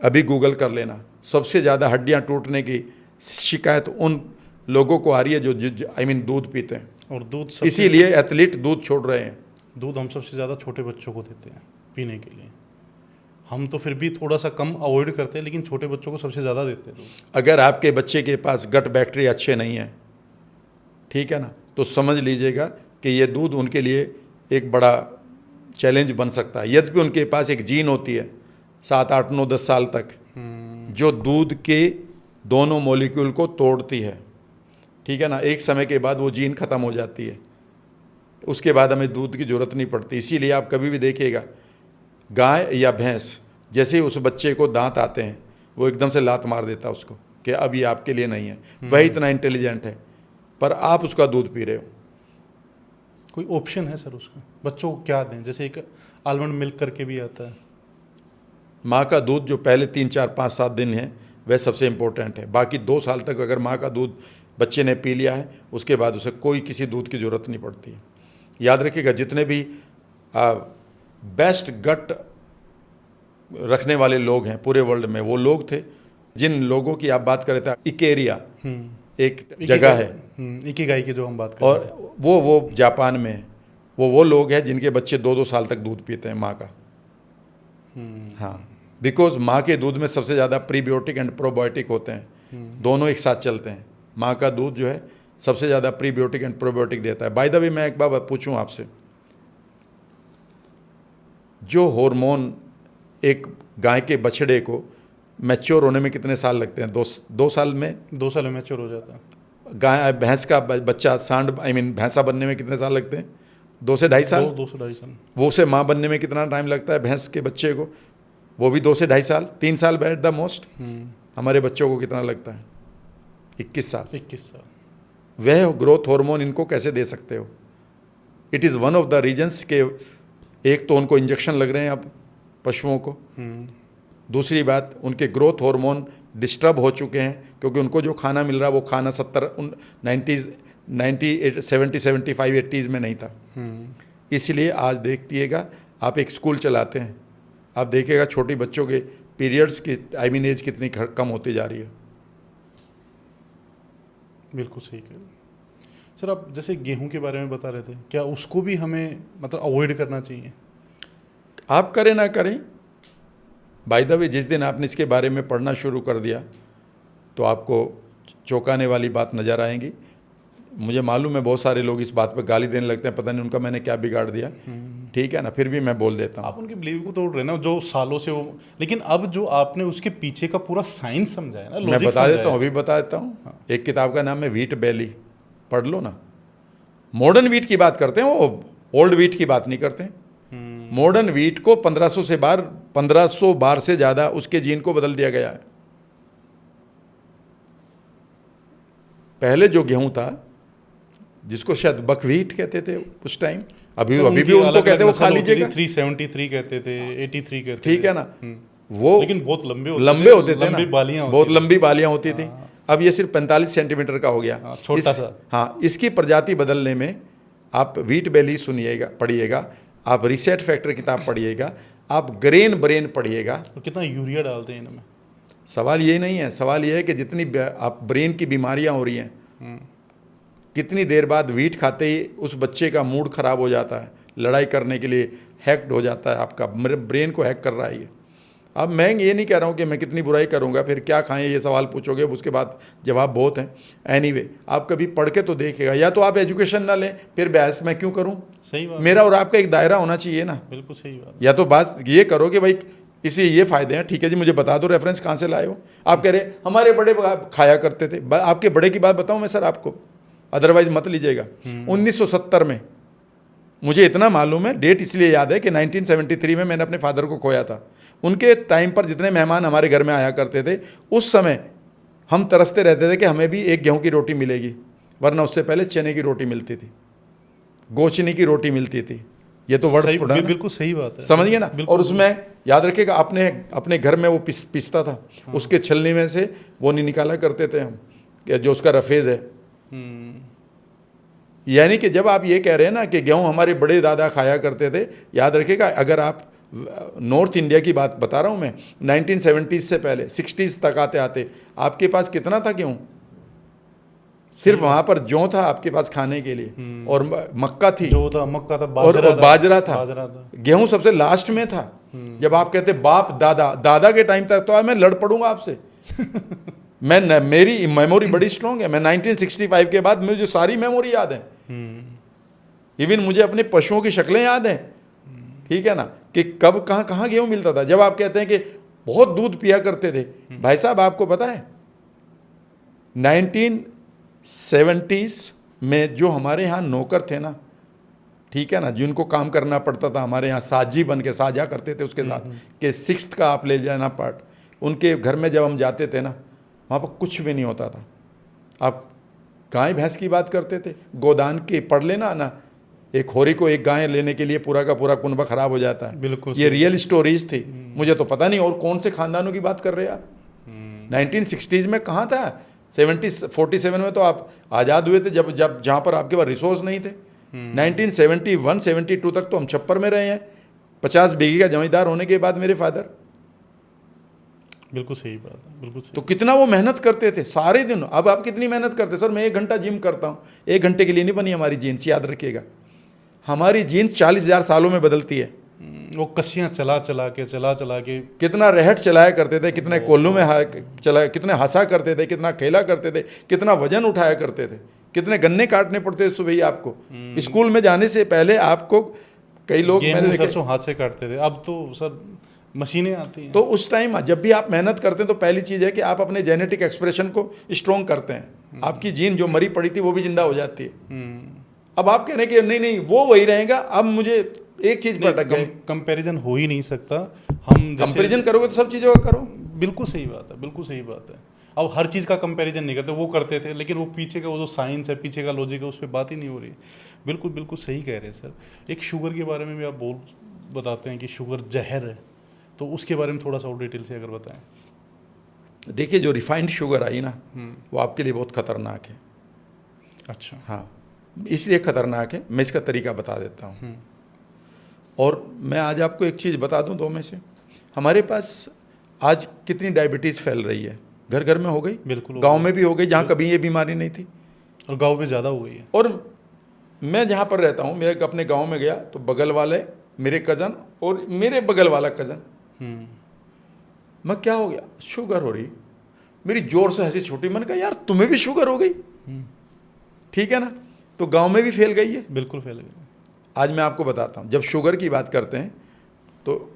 S1: अभी गूगल कर लेना, सबसे ज़्यादा हड्डियाँ टूटने की शिकायत उन लोगों को आ रही है जो दूध पीते हैं,
S2: और दूध
S1: इसीलिए एथलीट दूध छोड़ रहे हैं।
S2: दूध हम सबसे ज़्यादा छोटे बच्चों को देते हैं पीने के लिए। हम तो फिर भी थोड़ा सा कम अवॉइड करते हैं, लेकिन छोटे बच्चों को सबसे ज़्यादा देते हैं दूध।
S1: अगर आपके बच्चे के पास गट बैक्टीरिया अच्छे नहीं है, ठीक है ना, तो समझ लीजिएगा कि ये दूध उनके लिए एक बड़ा चैलेंज बन सकता है। यद्यपि उनके पास एक जीन होती है 7, 8, 9, 10 साल तक जो दूध के दोनों मॉलिक्यूल को तोड़ती है, ठीक है ना। एक समय के बाद वो जीन ख़त्म हो जाती है, उसके बाद हमें दूध की ज़रूरत नहीं पड़ती। इसीलिए आप कभी भी देखिएगा गाय या भैंस, जैसे ही उस बच्चे को दांत आते हैं वो एकदम से लात मार देता है उसको कि अब ये आपके लिए नहीं है। वही इतना इंटेलिजेंट है, पर आप उसका दूध पी रहे हो।
S2: कोई ऑप्शन है सर उसका? बच्चों को क्या दें? जैसे एक आलमंड मिल्क करके भी आता है।
S1: माँ का दूध जो पहले 3, 4, 5, 7 दिन है वह सबसे इम्पोर्टेंट है। बाकी 2 साल तक अगर माँ का दूध बच्चे ने पी लिया है, उसके बाद उसे कोई किसी दूध की ज़रूरत नहीं पड़ती है। याद रखिएगा, जितने भी बेस्ट गट रखने वाले लोग हैं पूरे वर्ल्ड में, वो लोग थे जिन लोगों की आप बात कर रहे थे। इकेरिया एक जगह है,
S2: इकिगाई की जो हम बात कर रहे हैं,
S1: और वो जापान में है। वो लोग हैं जिनके बच्चे 2-2 साल तक दूध पीते हैं माँ का। हाँ, बिकॉज माँ के दूध में सबसे ज़्यादा प्रीबायोटिक एंड प्रोबायोटिक होते हैं, दोनों एक साथ चलते हैं। माँ का दूध जो है सबसे ज़्यादा प्रीबायोटिक एंड प्रोबायोटिक देता है। बाय द वे, मैं एक बार पूछूं आपसे, जो हार्मोन एक गाय के बछड़े को मैच्योर होने में कितने साल लगते हैं? 2 साल में
S2: 2 साल में मैच्योर हो जाता है।
S1: गाय भैंस का बच्चा सांड भैंसा बनने में कितने साल लगते हैं? 2 से 2.5 साल।
S2: 2 से 2.5 साल।
S1: वो से माँ बनने में कितना टाइम लगता है भैंस के बच्चे को? वो भी 2 से 2.5 साल, 3 साल एट द मोस्ट। हमारे बच्चों को कितना लगता है? 21 साल।
S2: 21 साल।
S1: वह ग्रोथ हार्मोन इनको कैसे दे सकते हो? It is one of the reasons के एक तो उनको इंजेक्शन लग रहे हैं अब पशुओं को, दूसरी बात उनके ग्रोथ हार्मोन डिस्टर्ब हो चुके हैं क्योंकि उनको जो खाना मिल रहा है वो खाना 70, 75, 80s में नहीं था। इसलिए आज देखिएगा, आप एक स्कूल चलाते हैं, आप देखिएगा छोटी बच्चों के पीरियड्स की एज कितनी कम होती जा रही है।
S2: बिल्कुल सही कह रहे हैं सर। आप जैसे गेहूं के बारे में बता रहे थे, क्या उसको भी हमें मतलब अवॉइड करना चाहिए?
S1: आप करें ना करें, बाय द वे, जिस दिन आपने इसके बारे में पढ़ना शुरू कर दिया तो आपको चौंकाने वाली बात नज़र आएंगी। मुझे मालूम है बहुत सारे लोग इस बात पर गाली देने लगते हैं, पता नहीं उनका मैंने क्या बिगाड़ दिया, ठीक है ना, फिर भी मैं बोल देता हूँ।
S2: आप उनके बिलीव को तोड़ रहे हैं ना, जो सालों से वो, लेकिन अब जो आपने उसके पीछे का पूरा साइंस समझाया ना,
S1: मैं बता देता हूँ, अभी बता देता हूँ। एक किताब का नाम है व्हीट बेली, पढ़ लो ना। मॉडर्न व्हीट की बात करते हैं, वो ओल्ड व्हीट की बात नहीं करते। मॉडर्न व्हीट को 1500 बार से ज़्यादा उसके जीन को बदल दिया गया है। पहले जो गेहूं था, जिसको शायद बकव्हीट कहते थे उस टाइम, अभी भी उनको कहते हैं, वो खा लीजिएगा।
S2: 373 कहते थे, 83 कहते थे,
S1: ठीक है ना। वो
S2: लेकिन बहुत लंबे
S1: होते थे ना, बहुत
S2: थी।
S1: लंबी बालियां होती थी। अब ये सिर्फ 45 सेंटीमीटर का हो गया,
S2: छोटा सा।
S1: हाँ, इसकी प्रजाति बदलने में आप व्हीट बेली सुनिएगा, पढ़िएगा, आप रिसेट फैक्टर किताब पढ़िएगा, आप ग्रेन ब्रेन पढ़िएगा।
S2: तो कितना यूरिया डालते हैं इनमें?
S1: सवाल ये नहीं है, सवाल ये है कि जितनी आप ब्रेन की बीमारियां हो रही हैं, कितनी देर बाद व्हीट खाते ही उस बच्चे का मूड खराब हो जाता है, लड़ाई करने के लिए हैक्ड हो जाता है, आपका ब्रेन को हैक कर रहा है ये। अब मैं ये नहीं कह रहा हूँ कि मैं कितनी बुराई करूँगा, फिर क्या खाएं ये सवाल पूछोगे, उसके बाद जवाब बहुत हैं। एनीवे, आप कभी पढ़ के तो देखिएगा, या तो आप एजुकेशन ना लें, फिर बहस मैं क्यों करूँ?
S2: सही बात।
S1: मेरा और आपका एक दायरा होना चाहिए ना।
S2: बिल्कुल सही बात।
S1: या तो बात ये करो कि भाई इसे ये फ़ायदे हैं, ठीक है जी, मुझे बता दो रेफरेंस कहाँ से लाए हो। आप कह रहे हमारे बड़े खाया करते थे, आपके बड़े की बात बताऊँ मैं सर आपको, अदरवाइज मत लीजिएगा। 1970 में, मुझे इतना मालूम है, डेट इसलिए याद है कि 1973 में मैंने अपने फादर को खोया था। उनके टाइम पर जितने मेहमान हमारे घर में आया करते थे, उस समय हम तरसते रहते थे कि हमें भी एक गेहूं की रोटी मिलेगी, वरना उससे पहले चने की रोटी मिलती थी, गोचनी की रोटी मिलती थी, ये तो वर्ड
S2: सही,
S1: पड़ा ना?
S2: बिल्कुल सही बात है।
S1: समझिए ना।
S2: बिल्कुल।
S1: और उसमें याद रखिएगा, अपने अपने घर में वो पिसता था, उसके छलनी में से वो नहीं निकाला करते थे हम, कि जो उसका रफेज है। यानी कि जब आप ये कह रहे हैं ना कि गेहूं हमारे बड़े दादा खाया करते थे, याद रखिएगा, अगर आप नॉर्थ इंडिया की बात बता रहा हूं मैं, 1970s से पहले 60s तक आते आते आपके पास कितना था गेहूं? सिर्फ वहां पर जौ था आपके पास खाने के लिए, और मक्का थी,
S2: जो था मक्का था,
S1: और बाजरा था।
S2: बाजरा था।
S1: गेहूं सबसे लास्ट में था। जब आप कहते बाप दादा, दादा के टाइम तक तो मैं लड़ पड़ूंगा आपसे। मेरी मेमोरी बड़ी स्ट्रांग है। मैं 1965 के बाद मुझे सारी मेमोरी याद है। इवन मुझे अपने पशुओं की शक्लें याद हैं, ठीक है ना, कि कब कहाँ कहाँ गेहूं मिलता था। जब आप कहते हैं कि बहुत दूध पिया करते थे, भाई साहब आपको पता है 1970s में जो हमारे यहाँ नौकर थे ना, ठीक है ना, जिनको काम करना पड़ता था हमारे यहाँ, साजी बन के साझा करते थे उसके साथ, कि 6th का आप ले जाना पार्ट, उनके घर में जब हम जाते थे ना, वहाँ पर कुछ भी नहीं होता था। आप गाय भैंस की बात करते थे, गोदान के पढ़ लेना ना, एक होरी को एक गाय लेने के लिए पूरा का पूरा कुनबा खराब हो जाता है।
S2: बिल्कुल
S1: ये रियल स्टोरीज थी। मुझे तो पता नहीं और कौन से खानदानों की बात कर रहे हैं आप। 1960s में कहाँ था? 47 में तो आप आज़ाद हुए थे, जब जब जहाँ पर आपके पास रिसोर्स नहीं थे। 1971-72 तक तो हम छप्पर में रहे हैं, 50 बीघे का जमींदार होने के बाद मेरे फादर।
S2: बिल्कुल सही बात है, बिल्कुल सही।
S1: तो कितना वो मेहनत करते थे सारे दिन। अब आप कितनी मेहनत करते? सर मैं 1 घंटा जिम करता हूँ, 1 घंटे के लिए नहीं बनी हमारी जीन्स, याद रखिएगा। हमारी जीन्स 40,000 सालों में बदलती है।
S2: वो कस्सियाँ चला चला के
S1: कितना रहट चलाया करते थे, कितने कोल्लू में चला, कितने हंसा करते थे, कितना खेला करते थे, कितना वजन उठाया करते थे, कितने गन्ने काटने पड़ते थे सुबह ही आपको। स्कूल में जाने से पहले आपको कई लोग मैंने देखे
S2: सरसों हाथ से काटते थे, अब तो सर मशीनें आती हैं।
S1: तो उस टाइम जब भी आप मेहनत करते हैं तो पहली चीज़ है कि आप अपने जेनेटिक एक्सप्रेशन को स्ट्रॉन्ग करते हैं। आपकी जीन जो मरी पड़ी थी वो भी जिंदा हो जाती है। अब आप कह रहे हैं कि नहीं नहीं वो वही रहेगा। अब मुझे एक चीज़ पर अटक गए,
S2: कंपैरिजन हो ही नहीं सकता। हम
S1: कंपैरिजन करोगे तो सब चीज़ों का करो।
S2: बिल्कुल सही बात है, बिल्कुल सही बात है। अब हर चीज़ का कंपैरिजन नहीं करते, वो करते थे, लेकिन वो पीछे का वो जो साइंस है, पीछे का लॉजिक है, उस पर बात ही नहीं हो रही। बिल्कुल बिल्कुल सही कह रहे हैं सर। एक शुगर के बारे में भी आप बताते हैं कि शुगर जहर है, तो उसके बारे में थोड़ा सा और डिटेल से अगर बताएं।
S1: देखिए जो रिफाइंड शुगर आई ना, वो आपके लिए बहुत खतरनाक है।
S2: अच्छा।
S1: हाँ, इसलिए खतरनाक है, मैं इसका तरीका बता देता हूँ। और मैं आज आपको एक चीज़ बता दूँ, 2 में से हमारे पास आज कितनी डायबिटीज़ फैल रही है, घर घर में हो गई,
S2: बिल्कुल
S1: गांव में भी हो गई, जहाँ कभी ये बीमारी नहीं थी,
S2: और गांव में ज़्यादा हो गई है।
S1: और मैं जहाँ पर रहता हूँ, मेरे अपने गांव में गया तो बगल वाले मेरे कज़न और मेरे बगल वाला कज़न, मैं क्या हो गया, शुगर हो रही। मेरी जोर से हंसी छूटी। मैंने कहा यार तुम्हें भी शुगर हो गई? ठीक है ना, तो गांव में भी फैल गई है।
S2: बिल्कुल फैल गई।
S1: आज मैं आपको बताता हूँ, जब शुगर की बात करते हैं तो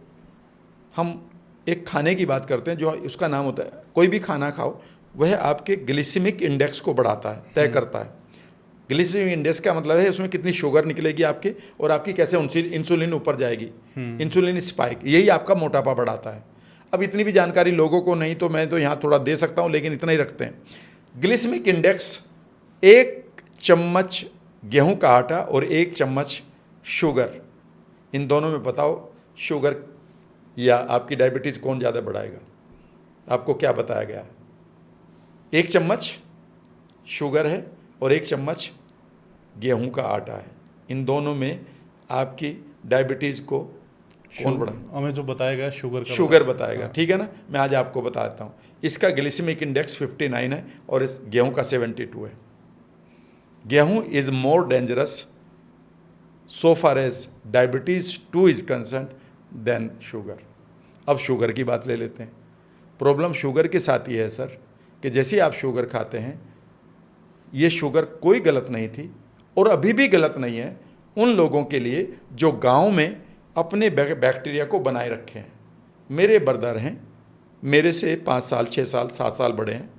S1: हम एक खाने की बात करते हैं जो उसका नाम होता है, कोई भी खाना खाओ वह आपके ग्लिसेमिक इंडेक्स को बढ़ाता है, तय करता है। ग्लिसेमिक इंडेक्स का मतलब है उसमें कितनी शुगर निकलेगी आपके, और आपकी कैसे इंसुलिन ऊपर जाएगी, इंसुलिन स्पाइक, यही आपका मोटापा बढ़ाता है। अब इतनी भी जानकारी लोगों को नहीं, तो मैं तो यहाँ थोड़ा दे सकता हूँ, लेकिन इतना ही रखते हैं। ग्लिसेमिक इंडेक्स, 1 चम्मच गेहूं का आटा और 1 चम्मच शुगर, इन दोनों में बताओ शुगर या आपकी डायबिटीज़ कौन ज़्यादा बढ़ाएगा? आपको क्या बताया गया? 1 चम्मच शुगर है और 1 चम्मच गेहूं का आटा है, इन दोनों में आपकी डायबिटीज़ को कौन बढ़ा?
S2: हमें जो बताया गया
S1: शुगर बताएगा। ठीक है ना, मैं आज आपको बताता हूँ। इसका ग्लिसेमिक इंडेक्स 59 है और इस गेहूं का 72 है। गेहूं is more dangerous so far as diabetes 2 is concern then sugar. अब शुगर की बात ले लेते हैं। प्रॉब्लम शुगर के साथ ये है सर कि जैसे आप शुगर खाते हैं, ये शुगर कोई गलत नहीं थी और अभी भी गलत नहीं है उन लोगों के लिए जो गांव में अपने बैक्टीरिया को बनाए रखे हैं। मेरे ब्रदर हैं, मेरे से 5 साल 6 साल 7 साल बड़े हैं,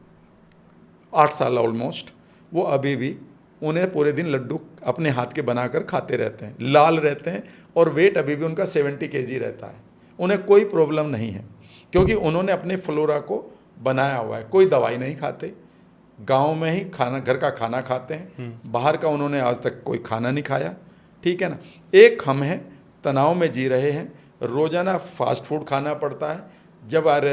S1: 8 साल ऑलमोस्ट, वो अभी भी उन्हें पूरे दिन लड्डू अपने हाथ के बनाकर खाते रहते हैं, लाल रहते हैं, और वेट अभी भी उनका 70 kg रहता है। उन्हें कोई प्रॉब्लम नहीं है क्योंकि उन्होंने अपने फ्लोरा को बनाया हुआ है। कोई दवाई नहीं खाते, गांव में ही खाना, घर का खाना खाते हैं, बाहर का उन्होंने आज तक कोई खाना नहीं खाया। ठीक है ना। एक हम हैं तनाव में जी रहे हैं, रोज़ाना फास्ट फूड खाना पड़ता है। जब आप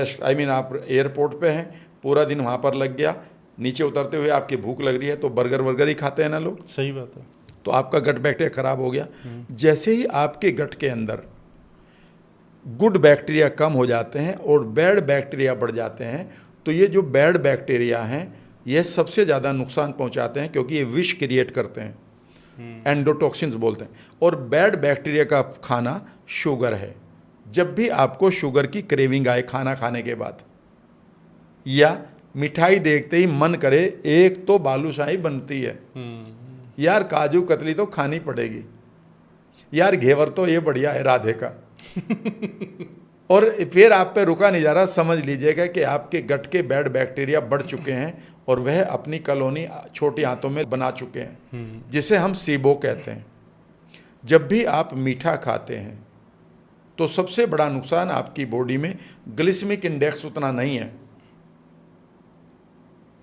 S1: एयरपोर्ट पे हैं, पूरा दिन वहाँ पर लग गया, नीचे उतरते हुए आपकी भूख लग रही है तो बर्गर वर्गर ही खाते हैं ना लोग।
S2: सही बात है।
S1: तो आपका गट बैक्टीरिया खराब हो गया। जैसे ही आपके गट के अंदर गुड बैक्टीरिया कम हो जाते हैं और बैड बैक्टीरिया बढ़ जाते हैं, तो ये जो बैड बैक्टीरिया हैं ये सबसे ज़्यादा नुकसान पहुंचाते हैं, क्योंकि ये विष क्रिएट करते हैं, एंडोटॉक्सिन्स बोलते हैं। और बैड बैक्टीरिया का खाना शुगर है। जब भी आपको शुगर की क्रेविंग आए खाना खाने के बाद, या मिठाई देखते ही मन करे, एक तो बालूशाही बनती है, यार काजू कतली तो खानी पड़ेगी, यार घेवर तो ये बढ़िया है राधे का और फिर आप पे रुका नहीं जा रहा, समझ लीजिएगा कि आपके गट के बैड बैक्टीरिया बढ़ चुके हैं और वह अपनी कॉलोनी छोटी आंतों में बना चुके हैं, जिसे हम सीबो कहते हैं। जब भी आप मीठा खाते हैं तो सबसे बड़ा नुकसान आपकी बॉडी में ग्लिसेमिक इंडेक्स उतना नहीं है,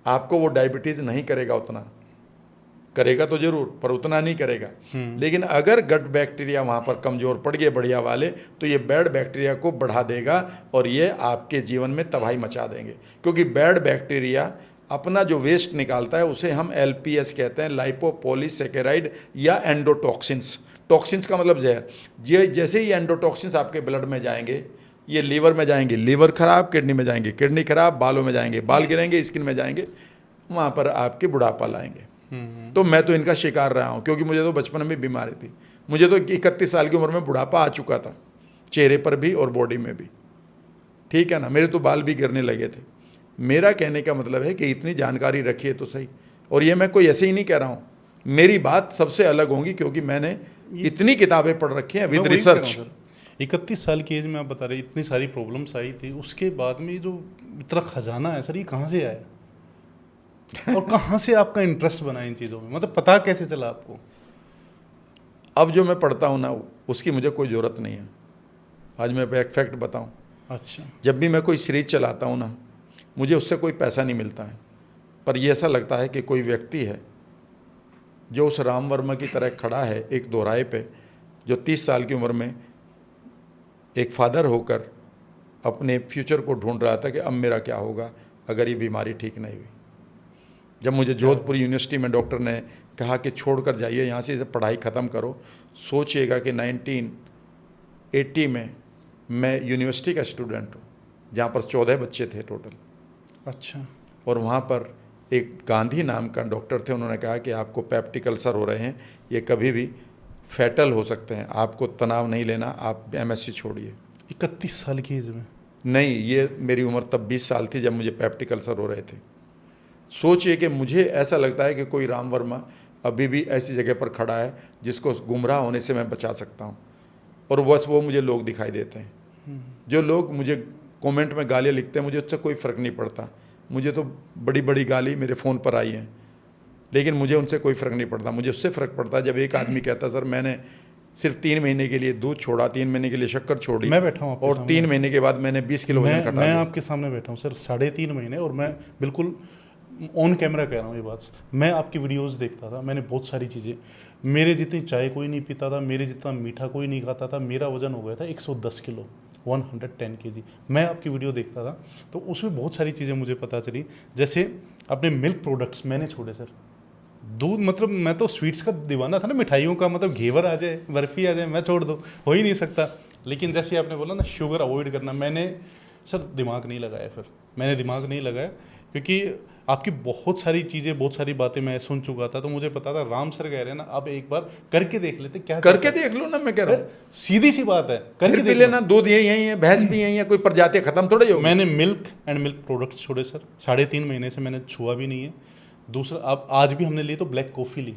S1: आपको वो डायबिटीज़ नहीं करेगा, उतना करेगा तो जरूर पर उतना नहीं करेगा। लेकिन अगर गट बैक्टीरिया वहाँ पर कमज़ोर पड़ गए बढ़िया वाले, तो ये बैड बैक्टीरिया को बढ़ा देगा और ये आपके जीवन में तबाही मचा देंगे। क्योंकि बैड बैक्टीरिया अपना जो वेस्ट निकालता है उसे हम LPS कहते हैं, लाइपोपॉलीसैकेराइड या एंडोटॉक्सिन्स। टॉक्सिन्स का मतलब जहर। ये जैसे ही एंडोटॉक्सिन्स आपके ब्लड में जाएंगे, ये लीवर में जाएंगे, लीवर खराब, किडनी में जाएंगे, किडनी खराब, बालों में जाएंगे, बाल गिरेंगे, स्किन में जाएंगे, वहाँ पर आपके बुढ़ापा लाएंगे। तो मैं तो इनका शिकार रहा हूँ, क्योंकि मुझे तो बचपन में बीमारी थी। मुझे तो 31 साल की उम्र में बुढ़ापा आ चुका था, चेहरे पर भी और बॉडी में भी, ठीक है ना। मेरे तो बाल भी गिरने लगे थे। मेरा कहने का मतलब है कि इतनी जानकारी रखिए तो सही। और ये मैं कोई ऐसे ही नहीं कह रहा हूँ, मेरी बात सबसे अलग होगी, क्योंकि मैंने इतनी किताबें पढ़ रखी हैं विद रिसर्च।
S2: 31 साल की एज में आप बता रहे इतनी सारी प्रॉब्लम्स आई थी, उसके बाद में जो इतना खजाना है सर, ये कहाँ से आया और कहाँ से आपका इंटरेस्ट बना इन चीज़ों में, मतलब पता कैसे चला आपको?
S1: अब जो मैं पढ़ता हूँ ना, उसकी मुझे कोई ज़रूरत नहीं है। आज मैं एक फैक्ट बताऊँ।
S2: अच्छा।
S1: जब भी मैं कोई सीरीज चलाता हूँ ना, मुझे उससे कोई पैसा नहीं मिलता है, पर ये ऐसा लगता है कि कोई व्यक्ति है जो उस राम वर्मा की तरह खड़ा है एक दोराहे पे, जो 30 साल की उम्र में एक फादर होकर अपने फ्यूचर को ढूंढ रहा था कि अब मेरा क्या होगा अगर ये बीमारी ठीक नहीं हुई। जब मुझे जोधपुर यूनिवर्सिटी में डॉक्टर ने कहा कि छोड़कर जाइए यहाँ से, पढ़ाई ख़त्म करो, सोचिएगा कि 1980 में मैं यूनिवर्सिटी का स्टूडेंट हूँ, जहाँ पर 14 बच्चे थे टोटल।
S2: अच्छा।
S1: और वहाँ पर एक गांधी नाम का डॉक्टर थे, उन्होंने कहा कि आपको पेप्टिक अल्सर हो रहे हैं, ये कभी भी फैटल हो सकते हैं, आपको तनाव नहीं लेना, आप MSc छोड़िए।
S2: 31 साल की एज में?
S1: नहीं, ये मेरी उम्र तब 20 साल थी जब मुझे पेप्टिक अल्सर हो रहे थे। सोचिए कि मुझे ऐसा लगता है कि कोई राम वर्मा अभी भी ऐसी जगह पर खड़ा है जिसको गुमराह होने से मैं बचा सकता हूँ, और बस वो मुझे लोग दिखाई देते हैं। जो लोग मुझे कमेंट में गालियाँ लिखते हैं, मुझे उससे कोई फ़र्क नहीं पड़ता। मुझे तो बड़ी बड़ी गाली मेरे फ़ोन पर आई हैं, लेकिन मुझे उनसे कोई फ़र्क नहीं पड़ता। मुझे उससे फ़र्क पड़ता है जब एक आदमी कहता सर मैंने सिर्फ 3 महीने के लिए दूध छोड़ा, 3 महीने के लिए शक्कर छोड़ी,
S2: मैं बैठा हूँ
S1: और 3 महीने के बाद मैंने 20 किलो वजन घटा
S2: मैं
S1: लिया।
S2: आपके सामने बैठा हूँ सर 3.5 महीने, और मैं बिल्कुल ऑन कैमरा कह रहा हूँ ये बात। मैं आपकी वीडियोस देखता था, मैंने बहुत सारी चीज़ें, मेरे जितनी चाय कोई नहीं पीता था, मेरे जितना मीठा कोई नहीं खाता था। मेरा वजन हो गया था 110 किलो, 110 kg। मैं आपकी वीडियो देखता था तो उसमें बहुत सारी चीज़ें मुझे पता चली। जैसे अपने मिल्क प्रोडक्ट्स मैंने छोड़े सर। दूध, मतलब मैं तो स्वीट्स का दीवाना था ना, मिठाइयों का, मतलब घेवर आ जाए, बर्फ़ी आ जाए, मैं छोड़ दूँ, हो ही नहीं सकता। लेकिन जैसे आपने बोला ना शुगर अवॉइड करना, मैंने सर दिमाग नहीं लगाया। फिर मैंने दिमाग नहीं लगाया क्योंकि आपकी बहुत सारी चीज़ें, बहुत सारी बातें मैं सुन चुका था, तो मुझे पता था राम सर कह रहे हैं ना, अब एक बार करके देख लेते क्या
S1: करके देख लो ना, मैं कह रहा हूँ
S2: सीधी सी बात है, करके
S1: देख लेना। दूध यही है, भैंस भी यही है, कोई प्रजाति खत्म थोड़ी होगी।
S2: मैंने मिल्क एंड मिल्क प्रोडक्ट्स छोड़े सर, 3.5 महीने से मैंने छुआ भी नहीं है। दूसरा, अब आज भी हमने ली तो ब्लैक कॉफ़ी ली,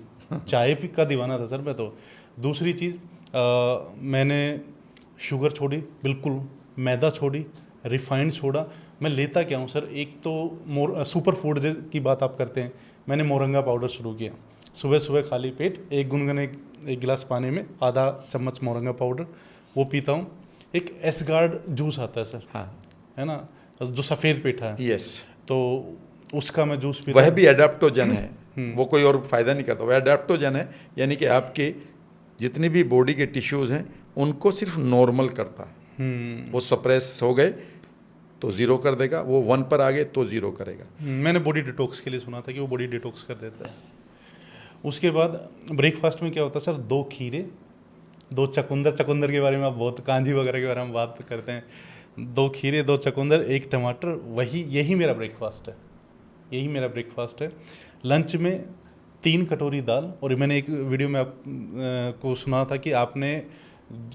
S2: चाय पी का दीवाना था सर मैं तो। दूसरी चीज़, मैंने शुगर छोड़ी बिल्कुल, मैदा छोड़ी, रिफाइंड छोड़ा। मैं लेता क्या हूँ सर, एक तो सुपर फूड की बात आप करते हैं, मैंने मोरंगा पाउडर शुरू किया। सुबह सुबह खाली पेट एक गुनगुने एक गिलास पानी में आधा चम्मच मोरंगा पाउडर, वो पीता हूँ। एक एसगार्ड जूस आता है सर,
S1: हाँ,
S2: है ना, जो सफ़ेद पेठा है,
S1: यस,
S2: तो उसका मैं जूस पीता
S1: वह भी एडाप्टोजन है, वो कोई और फायदा नहीं करता, वह एडाप्टोजन है। यानी कि आपके जितनी भी बॉडी के टिश्यूज़ हैं उनको सिर्फ नॉर्मल करता है। वो सप्रेस हो गए तो ज़ीरो कर देगा, वो 1 पर आ गए तो ज़ीरो करेगा।
S2: मैंने बॉडी डिटॉक्स के लिए सुना था कि वो बॉडी डिटॉक्स कर देता है। उसके बाद ब्रेकफास्ट में क्या होता है सर, 2 खीरे, 2 चकुंदर के बारे में आप बहुत, कांजी वगैरह के बारे में बात करते हैं। 2 खीरे, 2 चकुंदर, 1 टमाटर, यही मेरा ब्रेकफास्ट है, यही मेरा ब्रेकफास्ट है। लंच में 3 कटोरी दाल। और मैंने एक वीडियो में आप को सुना था कि आपने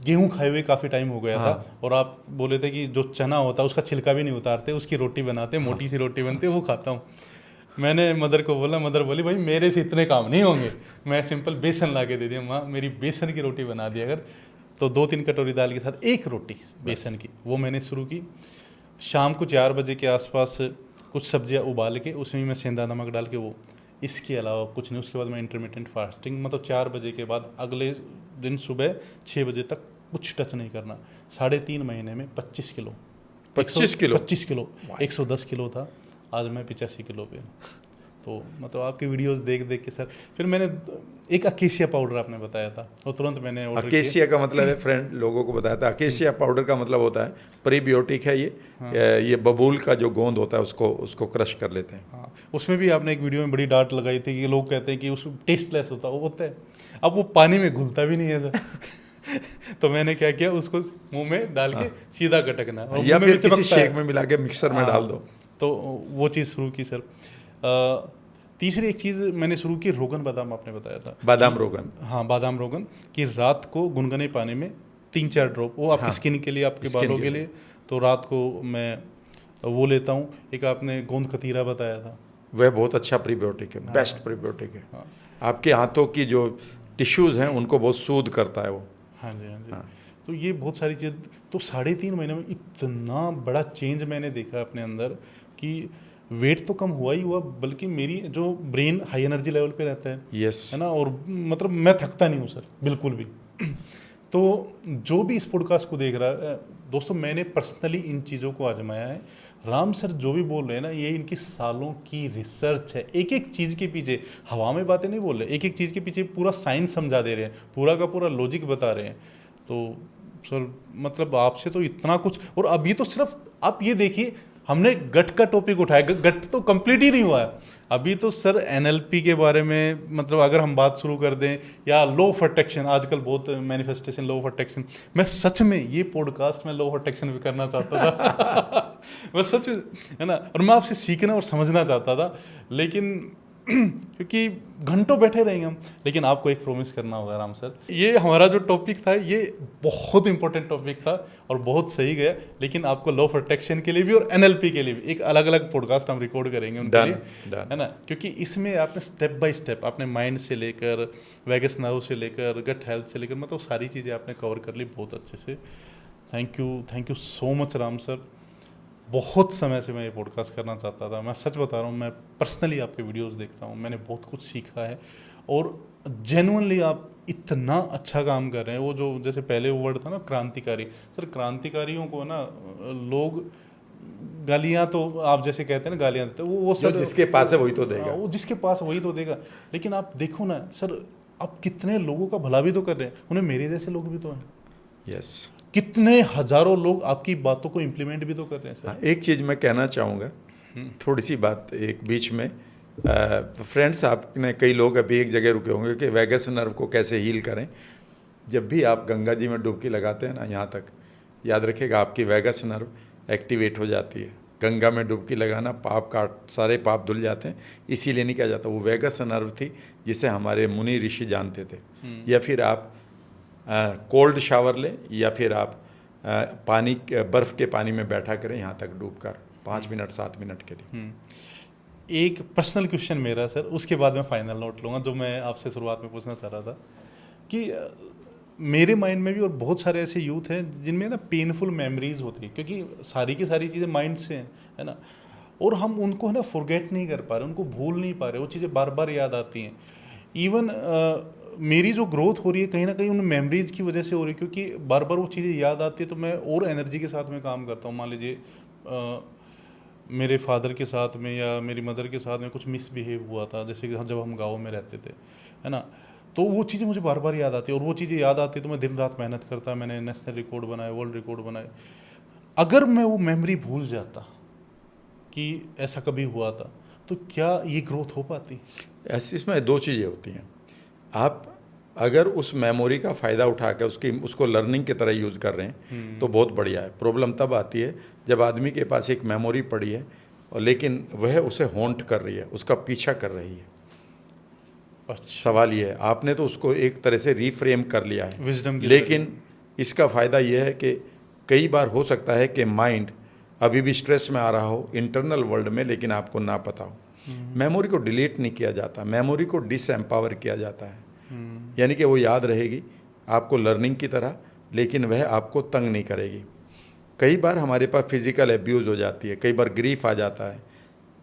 S2: गेहूं खाए हुए काफ़ी टाइम हो गया था, और आप बोले थे कि जो चना होता है उसका छिलका भी नहीं उतारते, उसकी रोटी बनाते, मोटी सी रोटी बनती है, वो खाता हूँ। मैंने मदर को बोला, मदर बोली भाई मेरे से इतने काम नहीं होंगे, मैं सिंपल बेसन ला के दे दिया, माँ मेरी बेसन की रोटी बना दी अगर। तो 2-3 कटोरी दाल के साथ 1 रोटी बेसन की, वो मैंने शुरू की। शाम को 4 बजे के आसपास कुछ सब्जियां उबाल के उसमें मैं सेंधा नमक डाल के वो, इसके अलावा कुछ नहीं। उसके बाद मैं इंटरमिटेंट फास्टिंग, मतलब 4 बजे के बाद अगले दिन सुबह 6 बजे तक कुछ टच नहीं करना। 3.5 महीने में 25 किलो,
S1: 25 किलो
S2: 25 किलो, 110 किलो था, आज मैं 85 किलो पे। तो मतलब आपकी वीडियोस देख देख के सर, फिर मैंने एक अकेसिया पाउडर आपने बताया था, और तुरंत मैंने ऑर्डर किया।
S1: अकेसिया का मतलब है, फ्रेंड लोगों को बताया था, अकेसिया पाउडर का मतलब होता है प्रीबियोटिक है ये।
S2: हाँ।
S1: ये बबूल का जो गोंद होता है उसको क्रश कर लेते हैं।
S2: हाँ, उसमें भी आपने एक वीडियो में बड़ी डांट लगाई थी कि लोग कहते हैं कि उसमें टेस्टलेस होता है, अब वो पानी में घुलता भी नहीं है सर। तो मैंने क्या किया, उसको मुंह में डाल के सीधा गटकना, और
S1: या
S2: मुंह में
S1: फिर
S2: भी
S1: किसी
S2: चिपकता है।
S1: शेक में मिला के मिक्सर में
S2: हाँ,
S1: डाल दो।
S2: तो वो चीज़ शुरू की सर। तीसरी एक चीज़ मैंने शुरू की, रोगन बादाम आपने बताया था,
S1: बादाम रोगन।
S2: हाँ बादाम रोगन, कि रात को गुनगुने पानी में 3-4 ड्रॉप, वो आपकी
S1: हाँ,
S2: स्किन के लिए, आपके
S1: स्किन
S2: बालों
S1: के
S2: के
S1: लिए।
S2: लिए, तो रात को मैं वो लेता हूँ। एक आपने गोंद कतीरा बताया था,
S1: वह बहुत अच्छा प्रीबियोटिक है, बेस्ट प्रीबियोटिक है।
S2: हाँ
S1: आपके हाथों की जो टिश्यूज़ हैं उनको बहुत सूद करता है वो।
S2: हाँ जी, हाँ जी।
S1: हाँ।
S2: तो ये बहुत सारी चीज़, तो 3.5 महीने में इतना बड़ा चेंज मैंने देखा अपने अंदर कि वेट तो कम हुआ ही हुआ, बल्कि मेरी जो ब्रेन हाई एनर्जी लेवल पे रहता
S1: यस।
S2: है ना, और मतलब मैं थकता नहीं हूँ सर बिल्कुल भी। तो जो भी इस पॉडकास्ट को देख रहा है दोस्तों, मैंने पर्सनली इन चीज़ों को आजमाया है। राम सर जो भी बोल रहे हैं ना, ये इनकी सालों की रिसर्च है। एक एक चीज़ के पीछे हवा में बातें नहीं बोल रहे, एक एक चीज़ के पीछे पूरा साइंस समझा दे रहे हैं, पूरा का पूरा लॉजिक बता रहे हैं। तो सर मतलब आपसे तो इतना कुछ, और अभी तो सिर्फ आप ये देखिए, हमने गट का टॉपिक उठाया, गट तो कंप्लीट ही नहीं हुआ है अभी तो सर। एनएलपी के बारे में मतलब अगर हम बात शुरू कर दें, या लॉ ऑफ अट्रैक्शन, आजकल बहुत मैनिफेस्टेशन, लॉ ऑफ अट्रैक्शन, मैं सच में ये पॉडकास्ट में लॉ ऑफ अट्रैक्शन भी करना चाहता था। मैं सच में, है ना, और मैं आपसे सीखना और समझना चाहता था, लेकिन क्योंकि घंटों बैठे रहेंगे हम। लेकिन आपको एक प्रॉमिस करना होगा राम सर, ये हमारा जो टॉपिक था ये बहुत इंपॉर्टेंट टॉपिक था और बहुत सही गया, लेकिन आपको लॉ ऑफ अट्रैक्शन के लिए भी और एनएलपी के लिए भी एक अलग अलग पॉडकास्ट हम रिकॉर्ड करेंगे उनके लिए, है ना, क्योंकि इसमें आपने स्टेप बाय स्टेप आपने माइंड से लेकर वैगस नर्व से लेकर गट हेल्थ से लेकर मतलब सारी चीज़ें आपने कवर कर ली बहुत अच्छे से। Thank you so much Ram sir. बहुत समय से मैं ये पॉडकास्ट करना चाहता था। मैं सच बता रहा हूँ, मैं पर्सनली आपके वीडियोस देखता हूँ, मैंने बहुत कुछ सीखा है, और जेन्युइनली आप इतना अच्छा काम कर रहे हैं। वो जो जैसे पहले वो वर्ड था ना क्रांतिकारी, सर क्रांतिकारियों को ना लोग गालियाँ, तो आप जैसे कहते हैं ना गालियाँ देते, वो सर
S1: जिसके पास है वही तो देगा।
S2: वो जिसके पास वही तो देगा। लेकिन आप देखो ना सर, आप कितने लोगों का भला भी तो कर रहे हैं, उन्हें मेरे जैसे लोग भी तो हैं।
S1: यस।
S2: कितने हजारों लोग आपकी बातों को इम्प्लीमेंट भी तो कर रहे हैं सर।
S1: हाँ, एक चीज़ मैं कहना चाहूँगा, थोड़ी सी बात एक बीच में। फ्रेंड्स, आपने कई लोग अभी एक जगह रुके होंगे कि वैगस नर्व को कैसे हील करें। जब भी आप गंगा जी में डुबकी लगाते हैं ना, यहाँ तक याद रखिएगा आपकी वैगस नर्व एक्टिवेट हो जाती है। गंगा में डुबकी लगाना, पाप काट, सारे पाप धुल जाते हैं। इसीलिए नहीं कहा जाता, वो वैगस नर्व थी जिसे हमारे मुनि ऋषि जानते थे। या फिर आप कोल्ड शावर लें, या फिर आप पानी, बर्फ़ के पानी में बैठा करें यहाँ तक डूबकर 5 मिनट 7 मिनट के लिए।
S2: एक पर्सनल क्वेश्चन मेरा सर, उसके बाद मैं फाइनल नोट लूँगा, जो मैं आपसे शुरुआत में पूछना चाह रहा था कि मेरे माइंड में भी और बहुत सारे ऐसे यूथ हैं जिनमें ना पेनफुल मेमोरीज होती है, क्योंकि सारी की सारी चीज़ें माइंड से हैं, है ना, और हम उनको है ना फॉरगेट नहीं कर पा रहे, उनको भूल नहीं पा रहे, वो चीज़ें बार बार याद आती हैं। इवन मेरी जो ग्रोथ हो रही है कहीं ना कहीं उन मेमोरीज की वजह से हो रही है, क्योंकि बार बार वो चीज़ें याद आती है तो मैं और एनर्जी के साथ में काम करता हूँ। मान लीजिए मेरे फादर के साथ में या मेरी मदर के साथ में कुछ मिसबिहेव हुआ था, जैसे कि जब हम गाँव में रहते थे, है ना, तो वो चीज़ें मुझे बार बार याद आती है, और वो चीज़ें याद आती तो मैं दिन रात मेहनत करता, मैंने नेशनल रिकॉर्ड बनाए, वर्ल्ड रिकॉर्ड बनाए। अगर मैं वो मेमोरी भूल जाता कि ऐसा कभी हुआ था, तो क्या ये ग्रोथ हो पाती?
S1: ऐसे इसमें दो चीज़ें होती हैं। आप अगर उस मेमोरी का फ़ायदा उठा के उसको लर्निंग की तरह यूज़ कर रहे हैं तो बहुत बढ़िया है। प्रॉब्लम तब आती है जब आदमी के पास एक मेमोरी पड़ी है और लेकिन वह उसे हॉन्ट कर रही है, उसका पीछा कर रही है।
S2: अच्छा,
S1: सवाल ये है, आपने तो उसको एक तरह से रीफ्रेम कर लिया है,
S2: विजडम की
S1: लेकिन इसका फ़ायदा यह है कि कई बार हो सकता है कि माइंड अभी भी स्ट्रेस में आ रहा हो इंटरनल वर्ल्ड में, लेकिन आपको ना पता हो। मेमोरी को डिलीट नहीं किया जाता, मेमोरी को डिसएम्पावर किया जाता है। यानी कि वो याद रहेगी आपको लर्निंग की तरह, लेकिन वह आपको तंग नहीं करेगी। कई बार हमारे पास फिज़िकल एब्यूज़ हो जाती है, कई बार ग्रीफ आ जाता है,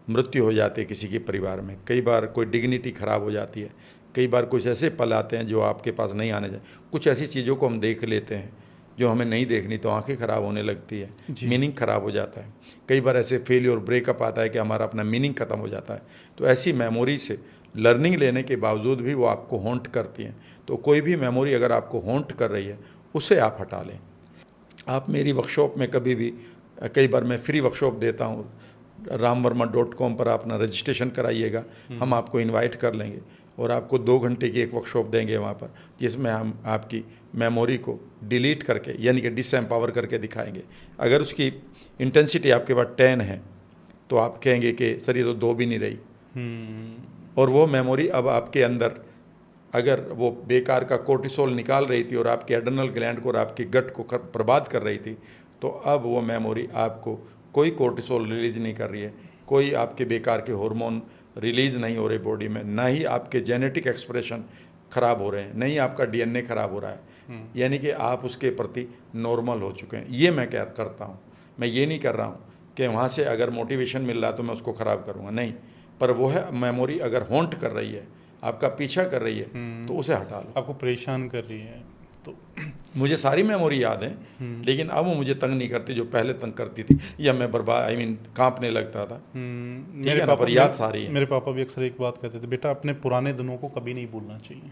S1: मृत्यु हो जाती है किसी के परिवार में, कई बार कोई डिग्निटी ख़राब हो जाती है, कई बार कुछ ऐसे पल आते हैं जो आपके पास नहीं आने चाहिए। कुछ ऐसी चीज़ों को हम देख लेते हैं जो हमें नहीं देखनी, तो आंखें ख़राब होने लगती है, मीनिंग ख़राब हो जाता है। कई बार ऐसे फेलियर ब्रेकअप आता है कि हमारा अपना मीनिंग ख़त्म हो जाता है। तो ऐसी मेमोरी से लर्निंग लेने के बावजूद भी वो आपको हॉन्ट करती हैं। तो कोई भी मेमोरी अगर आपको हॉन्ट कर रही है उसे आप हटा लें। आप मेरी वर्कशॉप में कभी भी, कई बार मैं फ्री वर्कशॉप देता हूँ, ramvarma.com पर अपना रजिस्ट्रेशन कराइएगा, हम आपको इनवाइट कर लेंगे और आपको 2 घंटे की एक वर्कशॉप देंगे वहाँ पर, जिसमें हम आपकी मेमोरी को डिलीट करके यानी कि डिसएम्पावर करके दिखाएंगे। अगर उसकी इंटेंसिटी आपके पास 10 है तो आप कहेंगे कि सर ये तो 2 भी नहीं रही, और वो मेमोरी अब आपके अंदर अगर वो बेकार का कोर्टिसोल निकाल रही थी और आपके एड्रेनल ग्लैंड को और आपकी गट को बर्बाद कर रही थी, तो अब वो मेमोरी आपको कोई कोर्टिसोल रिलीज नहीं कर रही है, कोई आपके बेकार के हार्मोन रिलीज नहीं हो रहे बॉडी में, ना ही आपके जेनेटिक एक्सप्रेशन ख़राब हो रहे हैं, नहीं आपका डीएनए ख़राब हो रहा है। यानी कि आप उसके प्रति नॉर्मल हो चुके हैं। ये मैं क्या करता हूँ, मैं ये नहीं कर रहा हूँ कि वहाँ से अगर मोटिवेशन मिल रहा है तो मैं उसको ख़राब करूँगा, नहीं। पर वो है मेमोरी अगर हॉन्ट कर रही है, आपका पीछा कर रही है, तो उसे हटा लो।
S2: आपको परेशान कर रही है तो
S1: मुझे सारी मेमोरी याद है, लेकिन अब वो मुझे तंग नहीं करती जो पहले तंग करती थी, या मैं बर्बाद कांपने लगता था।
S2: मेरे
S1: ना,
S2: पापा
S1: पर याद सारी है।
S2: मेरे पापा भी अक्सर एक बात कहते थे, बेटा अपने पुराने दिनों को कभी नहीं भूलना चाहिए।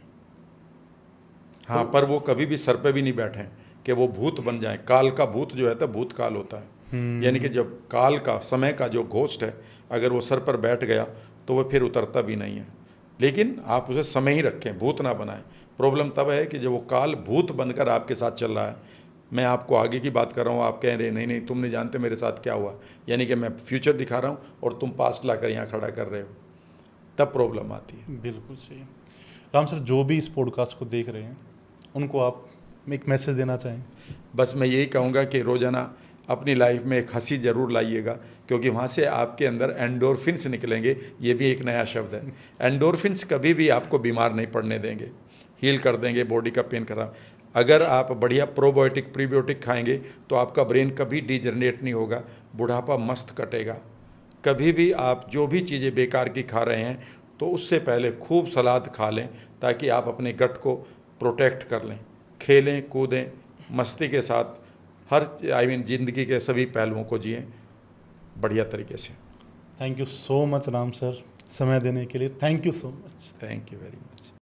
S1: हाँ, पर वो कभी भी सर पे भी नहीं बैठे कि वो भूत बन जाए। काल का भूत जो है तो भूत काल होता है, यानी कि जब काल का समय का जो घोस्ट है अगर वो सर पर बैठ गया तो वो फिर उतरता भी नहीं है। लेकिन आप उसे समय ही रखें, भूत ना बनाएं। प्रॉब्लम तब है कि जब वो काल भूत बनकर आपके साथ चल रहा है, मैं आपको आगे की बात कर रहा हूँ, आप कह रहे नहीं नहीं तुम नहीं जानते मेरे साथ क्या हुआ, यानी कि मैं फ्यूचर दिखा रहा हूँ और तुम पास्ट लाकर यहाँ खड़ा कर रहे हो, तब प्रॉब्लम आती है।
S2: बिल्कुल सही। राम सर, जो भी इस पॉडकास्ट को देख रहे हैं उनको आप एक मैसेज देना चाहें?
S1: बस मैं यही कहूँगा कि रोज़ाना अपनी लाइफ में एक हंसी ज़रूर लाइएगा, क्योंकि वहाँ से आपके अंदर एंडोर्फिन्स निकलेंगे। ये भी एक नया शब्द है। एंडोर्फिन्स कभी भी आपको बीमार नहीं पड़ने देंगे, हील कर देंगे बॉडी का पेन खराब। अगर आप बढ़िया प्रोबायोटिक प्रीबायोटिक खाएंगे तो आपका ब्रेन कभी डिजनरेट नहीं होगा, बुढ़ापा मस्त कटेगा। कभी भी आप जो भी चीज़ें बेकार की खा रहे हैं तो उससे पहले खूब सलाद खा लें, ताकि आप अपने गट को प्रोटेक्ट कर लें। खेलें कूदें मस्ती के साथ, हर ज़िंदगी के सभी पहलुओं को जिएं बढ़िया तरीके से।
S2: Thank you so much Ram sir, समय देने के लिए। Thank you so much.
S1: Thank you very much.